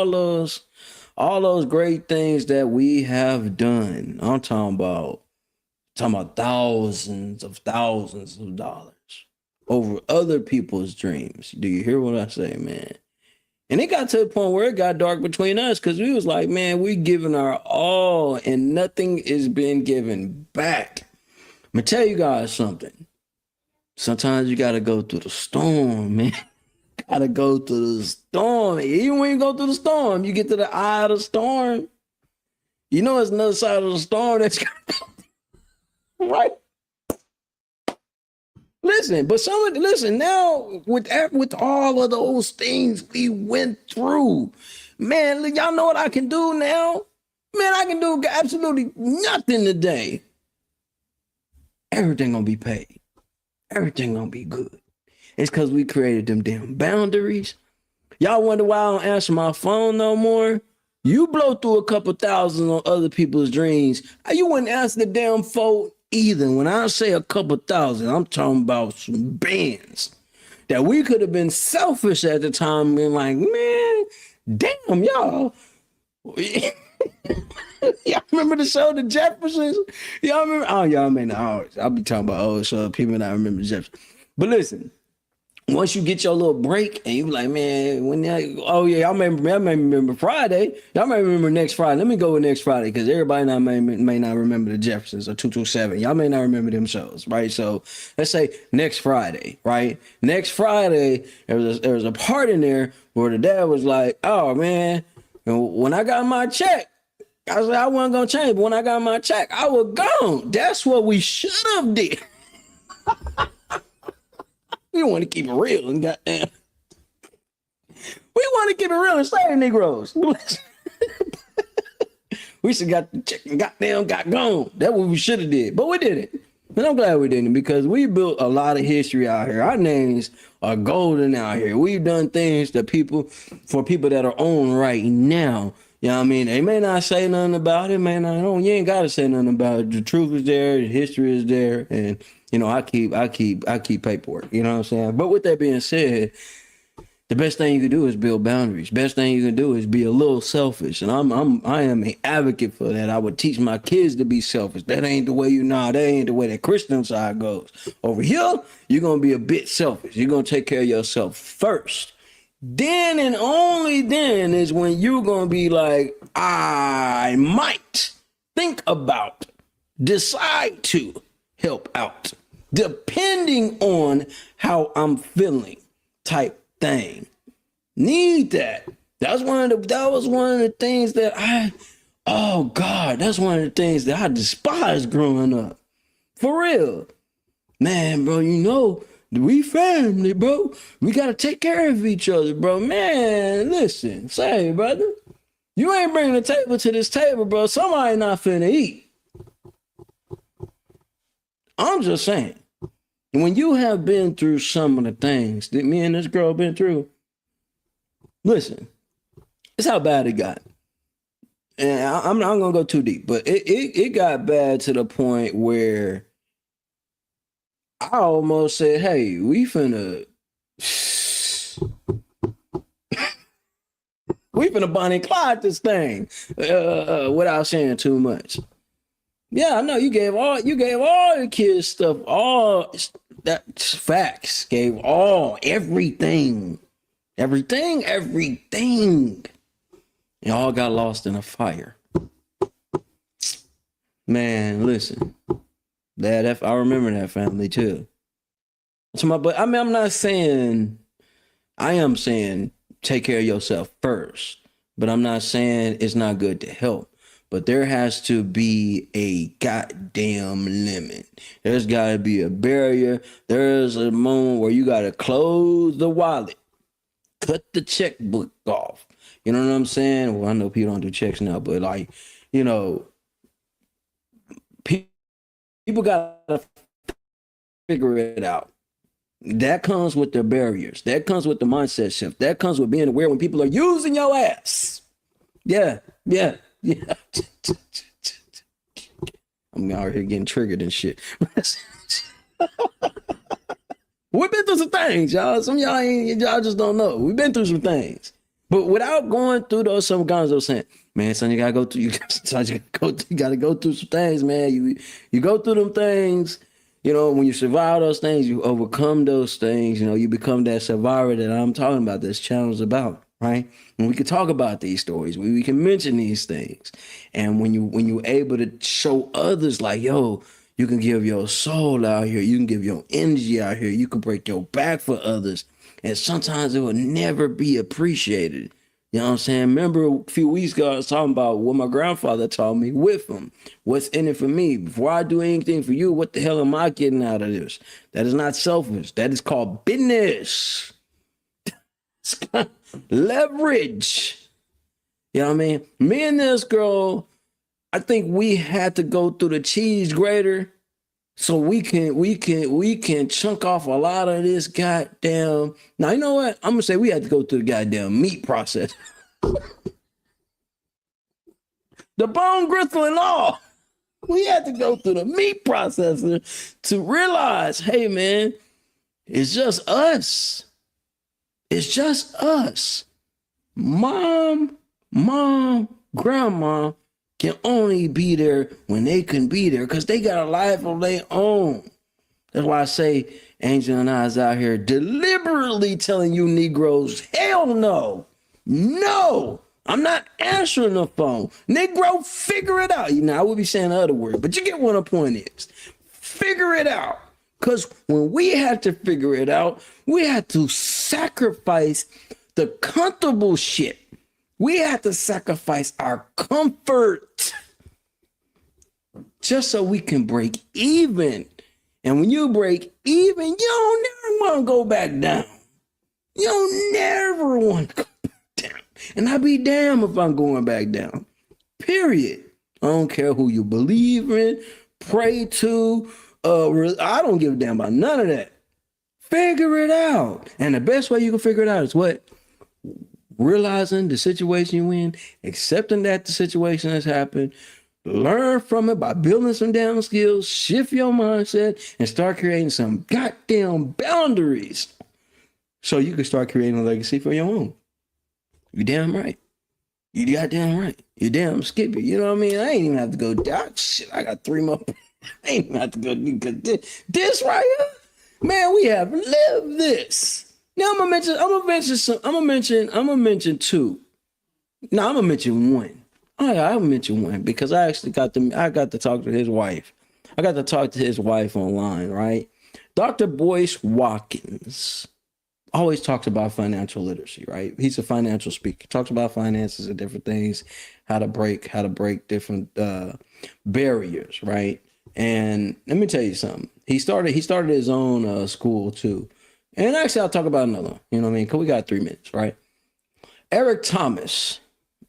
those great things that we have done. I'm talking about thousands of dollars over other people's dreams. Do you hear what I say, man? And it got to the point where it got dark between us because we was like, man, we giving our all and nothing is being given back. I'm gonna tell you guys something. Sometimes you gotta go through the storm, man. Gotta go through the storm. Even when you go through the storm, you get to the eye of the storm. You know it's another side of the storm that's right. Listen now with all of those things we went through, man. Y'all know what I can do now, man. I can do absolutely nothing today. Everything gonna be paid. Everything gonna be good. It's because we created them damn boundaries. Y'all wonder why I don't answer my phone no more? You blow through a couple thousand on other people's dreams. You wouldn't answer the damn phone either. When I say a couple thousand, I'm talking about some bands that we could have been selfish at the time, being like, man, damn, y'all. Y'all remember the show, The Jeffersons? Y'all remember? Oh, y'all may not. I'll be talking about old show. People not remember The Jeffersons. But listen, once you get your little break and you be like, man, y'all may remember Friday. Y'all may remember next Friday. Let me go with next Friday because everybody may not remember the Jeffersons or 227. Y'all may not remember them shows, right? So let's say next Friday, right? Next Friday, there was a part in there where the dad was like, oh man, when I got my check, I said I wasn't gonna change, but when I got my check, I was gone. That's what we should have did. We want to keep it real and goddamn. We want to keep it real and save Negroes. We should got the check and goddamn got gone. That's what we should have did, but we didn't. And I'm glad we didn't because we built a lot of history out here. Our names are golden out here. We've done things that for people that are on right now. You know what I mean? They may not say nothing about it, man. You ain't gotta say nothing about it. The truth is there, the history is there, and you know, I keep paperwork. You know what I'm saying? But with that being said, the best thing you can do is build boundaries. Best thing you can do is be a little selfish. And I am an advocate for that. I would teach my kids to be selfish. That ain't the way that ain't the way that Christian side goes. Over here, you're gonna be a bit selfish. You're gonna take care of yourself first. Then and only then is when you're gonna be like, I might think about, decide to help out, depending on how I'm feeling, type thing. Need that. That was one of the things that that's one of the things that I despised growing up. For real. Man, bro, you know, we family, bro. We gotta take care of each other, bro. Man, listen, say, brother, you ain't bringing the table to this table, bro. Somebody not finna eat. I'm just saying. When you have been through some of the things that me and this girl been through, listen, it's how bad it got. And I'm not gonna go too deep, but it got bad to the point where I almost said, hey, we finna Bonnie and Clyde this thing without saying too much. Yeah, I know you gave all the kids stuff, all that facts, gave everything. It all got lost in a fire. Man, listen. I remember that family too. But I mean, I am saying take care of yourself first, but I'm not saying it's not good to help. But there has to be a goddamn limit. There's got to be a barrier. There's a moment where you got to close the wallet, cut the checkbook off. You know what I'm saying? Well, I know people don't do checks now, but like, you know, people got to figure it out. That comes with the barriers. That comes with the mindset shift. That comes with being aware when people are using your ass. Yeah, yeah, yeah. I'm out here getting triggered and shit. We've been through some things, y'all. Some of y'all just don't know. We've been through some things. But without going through those, some guys are saying, man, son, you gotta go through. You gotta go through some things, man. You go through them things. You know, when you survive those things, you overcome those things. You know, you become that survivor that I'm talking about. This channel is about, right? And we can talk about these stories. We can mention these things. And when you're able to show others, like, yo, you can give your soul out here. You can give your energy out here. You can break your back for others. And sometimes it will never be appreciated. You know what I'm saying? Remember a few weeks ago, I was talking about what my grandfather taught me with him. What's in it for me? Before I do anything for you, what the hell am I getting out of this? That is not selfish. That is called business. Leverage. You know what I mean? Me and this girl, I think we had to go through the cheese grater so we can chunk off a lot of this goddamn. Now, you know what? I'm gonna say we had to go through the goddamn meat process. The bone gristle and all. We had to go through the meat processor to realize, hey man, it's just us. It's just us. Mom, grandma can only be there when they can be there because they got a life of their own. That's why I say Angel and I is out here deliberately telling you Negroes, hell no. No, I'm not answering the phone. Negro, figure it out. You know, I would be saying the other word, but you get what the point is. Figure it out. Because when we had to figure it out, we had to sacrifice the comfortable shit. We had to sacrifice our comfort just so we can break even. And when you break even, you don't never want to go back down. You don't never want to go back down. And I'd be damned if I'm going back down. Period. I don't care who you believe in, pray to. I don't give a damn about none of that. Figure it out. And the best way you can figure it out is what? Realizing the situation you're in, accepting that the situation has happened, learn from it by building some damn skills, shift your mindset, and start creating some goddamn boundaries so you can start creating a legacy for your own. You damn right. You goddamn right. You damn Skippy. You know what I mean? I ain't even have to go down. Shit, I got 3 more. I ain't even have to go do this right here. Man, we have lived this. Now I'm gonna mention 2. No, I'm gonna mention 1. Oh yeah, I'll mention 1 because I actually got to talk to his wife. I got to talk to his wife online, right? Dr. Boyce Watkins always talks about financial literacy, right? He's a financial speaker. Talks about finances and different things, how to break different barriers, right? And let me tell you something. He started his own school too. And actually, I'll talk about another one. You know what I mean? Because we got 3 minutes, right? Eric Thomas.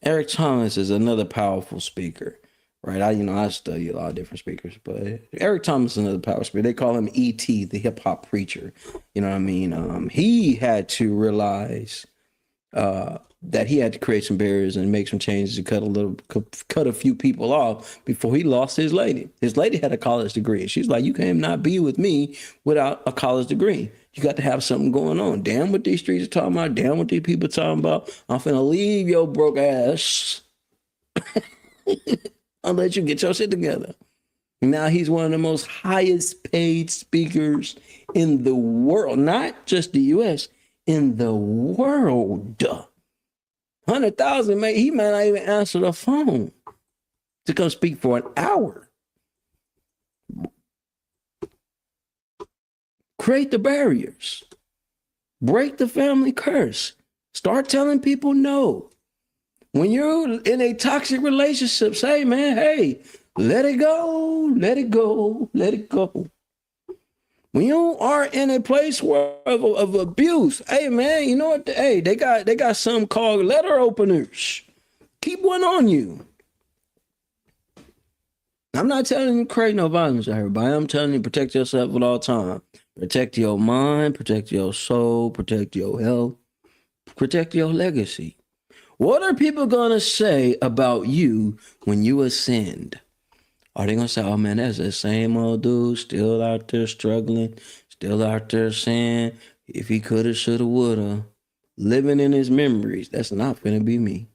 Eric Thomas is another powerful speaker, right? I study a lot of different speakers, but Eric Thomas is another powerful speaker. They call him E.T., the hip hop preacher. You know what I mean? He had to realize that he had to create some barriers and make some changes to cut a few people off before he lost his lady. His lady had a college degree. She's like, you can't not be with me without a college degree. You got to have something going on. Damn what these streets are talking about. Damn what these people talking about. I'm finna leave your broke ass. I'll let you get your shit together. Now he's one of the most highest paid speakers in the world, not just the U.S., in the world. 100,000, man, he might not even answer the phone to come speak for an hour. Create the barriers. Break the family curse. Start telling people no. When you're in a toxic relationship, say, man, hey, let it go, let it go, let it go. When you are in a place of abuse, hey man, you know what? Hey, they got something called letter openers. Keep one on you. I'm not telling you to create no violence, everybody. I'm telling you to protect yourself at all time. Protect your mind, protect your soul, protect your health, protect your legacy. What are people gonna say about you when you ascend? Are they gonna say, oh man, that's the same old dude, still out there struggling, still out there saying, if he coulda, shoulda, woulda, living in his memories? That's not gonna be me.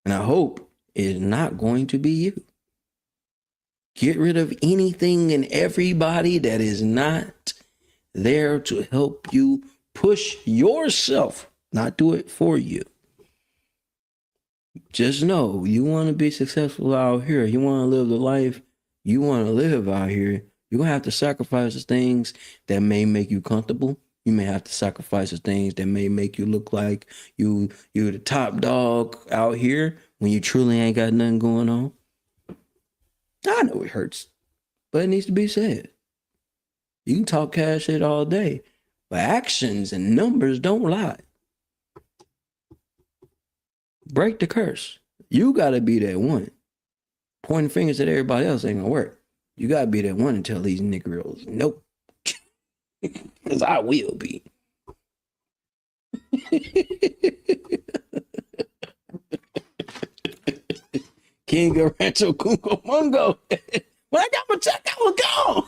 And I hope it's not going to be you. Get rid of anything and everybody that is not there to help you push yourself, not do it for you. Just know you want to be successful out here. You want to live the life you want to live out here. You're going to have to sacrifice the things that may make you comfortable. You may have to sacrifice the things that may make you look like you're the top dog out here when you truly ain't got nothing going on. I know it hurts, but it needs to be said. You can talk cash shit all day, but actions and numbers don't lie. Break the curse. You got to be that one. Pointing fingers at everybody else ain't gonna work. You got to be that one and tell these niggeros, nope. Because I will be. King of Rancho Cucamonga. When I got my check, I was gone.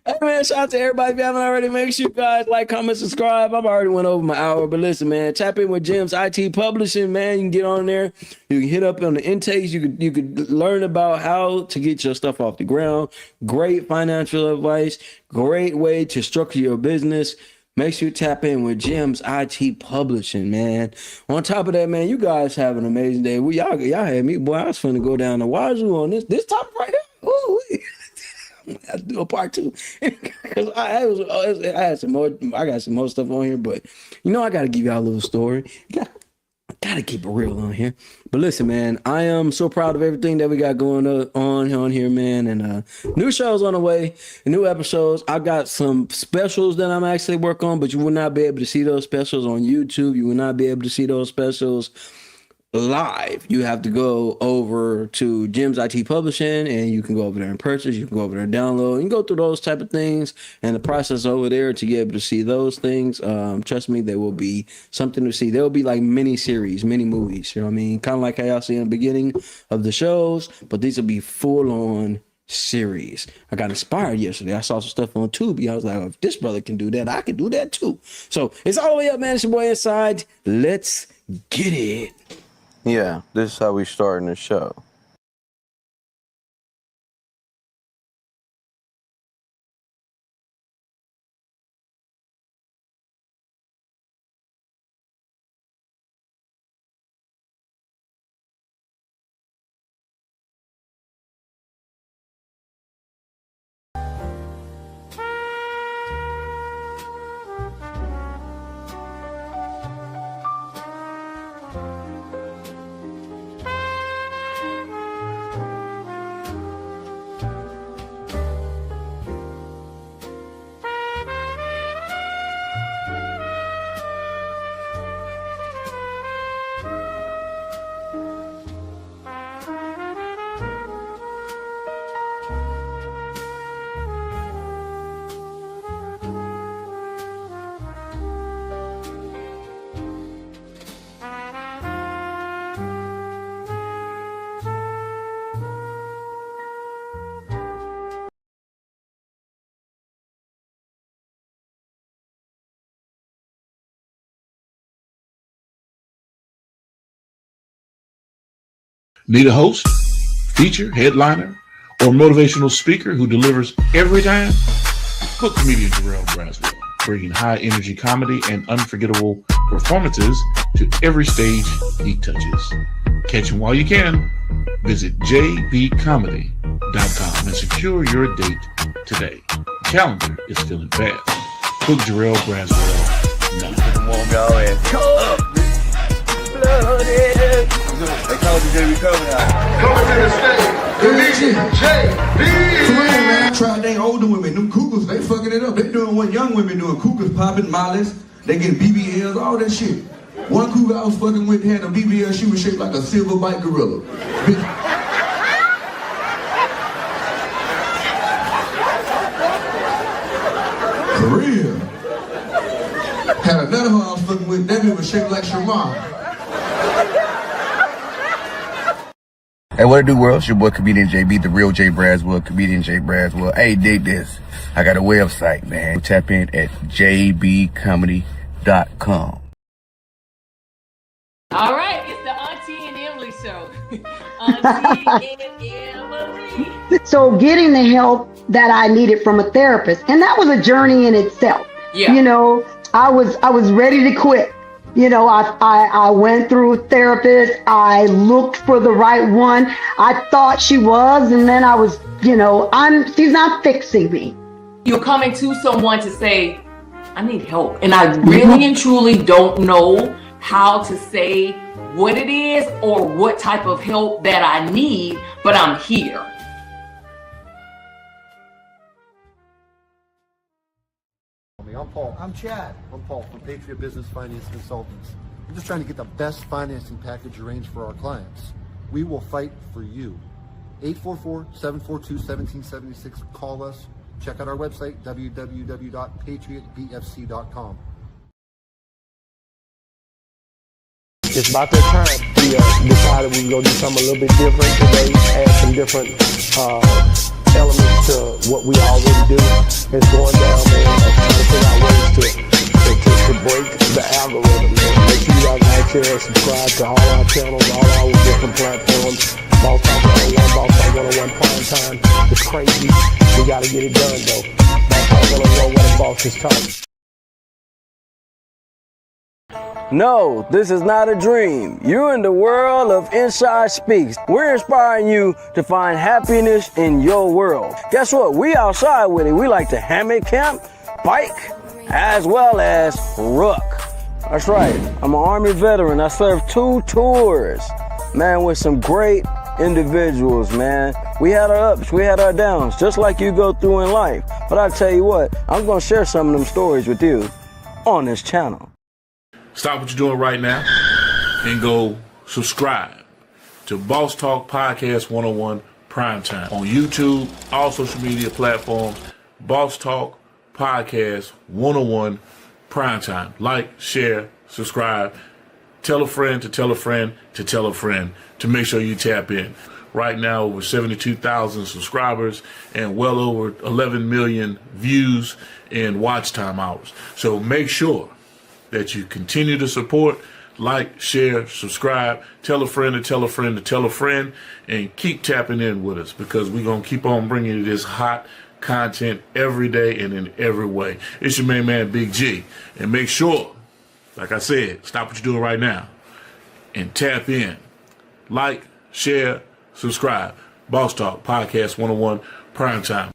Hey man, shout out to everybody. If you haven't already, make sure you guys like, comment, subscribe. I've already went over my hour, but listen, man, tap in with Gems IT Publishing, man. You can get on there. You can hit up on the intakes. You could learn about how to get your stuff off the ground. Great financial advice. Great way to structure your business. Make sure you tap in with Gems IT Publishing, man. On top of that, man, you guys have an amazing day. Y'all had me, boy. I was finna go down to Wazoo on this topic right here. Ooh, I have to do a part 2 because I had some more. I got some more stuff on here, but you know I got to give y'all a little story. Gotta keep it real on here. But listen, man, I am so proud of everything that we got going on here, man. And new shows on the way, new episodes. I got some specials that I'm actually working on, but you will not be able to see those specials on YouTube. You will not be able to see those specials live. You have to go over to Gems IT Publishing and you can go over there and purchase. You can go over there and download. You can go through those type of things and the process over there to be able to see those things. Trust me, there will be something to see. There will be like mini series, mini movies. You know what I mean? Kind of like how y'all see in the beginning of the shows, but these will be full on series. I got inspired yesterday. I saw some stuff on Tubi. I was like, oh, if this brother can do that, I can do that too. So it's all the way up, man. It's your boy Inside. Let's get it. Yeah, this is how we starting the show. Need a host, feature, headliner, or motivational speaker who delivers every time? Book comedian Jarrell Braswell, bringing high-energy comedy and unforgettable performances to every stage he touches. Catch him while you can. Visit jbcomedy.com and secure your date today. The calendar is filling fast. Book Jarrell Braswell now. Come on, go in. Come up. Loaded. They call me JB Comedy. Coming to the stage, comedian JB. Man, try they older women, them cougars, they fucking it up. They doing what young women doing, cougars popping, mollies, they getting BBLs, all that shit. One cougar I was fucking with had a BBL, she was shaped like a silver bite gorilla. Bitch. For real. Had another hoe I was fucking with, that bitch was shaped like Shamar. Hey, what it do, world? It's your boy, Comedian JB, the real Jay Braswell, Comedian Jay Braswell. Hey, dig this. I got a website, man. Tap in at jbcomedy.com. All right, it's the Auntie and Emily show. Auntie and Emily. So getting the help that I needed from a therapist, and that was a journey in itself. Yeah. You know, I was ready to quit. You know, I went through a therapist. I looked for the right one. I thought she was, and then I was, you know, she's not fixing me. You're coming to someone to say, I need help. And I really and truly don't know how to say what it is or what type of help that I need, but I'm here. I'm Paul. I'm Chad. I'm Paul from Patriot Business Finance Consultants. I'm just trying to get the best financing package arranged for our clients. We will fight for you. 844-742-1776. Call us. Check out our website, www.patriotbfc.com. It's about that time. We decided we were going to do something a little bit different today, add some different elements to what we already do. It's going down, man, trying to figure out ways to break the algorithm, man. Make sure you guys like, share, and subscribe to all our channels, all our different platforms. Boss Talk 101, Boss Talk 101 Prime Time. It's crazy. We got to get it done, though. Boss Talk 101, what the boss is talking. No, this is not a dream. You're in the world of Inside Speaks. We're inspiring you to find happiness in your world. Guess what? We outside with it. We like to hammock camp, bike, as well as ruck. That's right. I'm an Army veteran. I served 2 tours, man, with some great individuals, man. We had our ups, we had our downs, just like you go through in life. But I tell you what, I'm going to share some of them stories with you on this channel. Stop what you're doing right now and go subscribe to Boss Talk Podcast 101 Primetime on YouTube, all social media platforms. Boss Talk Podcast 101 Primetime. Like, share, subscribe. Tell a friend to tell a friend to tell a friend to make sure you tap in. Right now, over 72,000 subscribers and well over 11 million views and watch time hours. So make sure that you continue to support, like, share, subscribe, tell a friend to tell a friend to tell a friend, and keep tapping in with us because we're going to keep on bringing you this hot content every day and in every way. It's your main man, Big G. And make sure, like I said, stop what you're doing right now and tap in. Like, share, subscribe. Boss Talk Podcast 101 Primetime.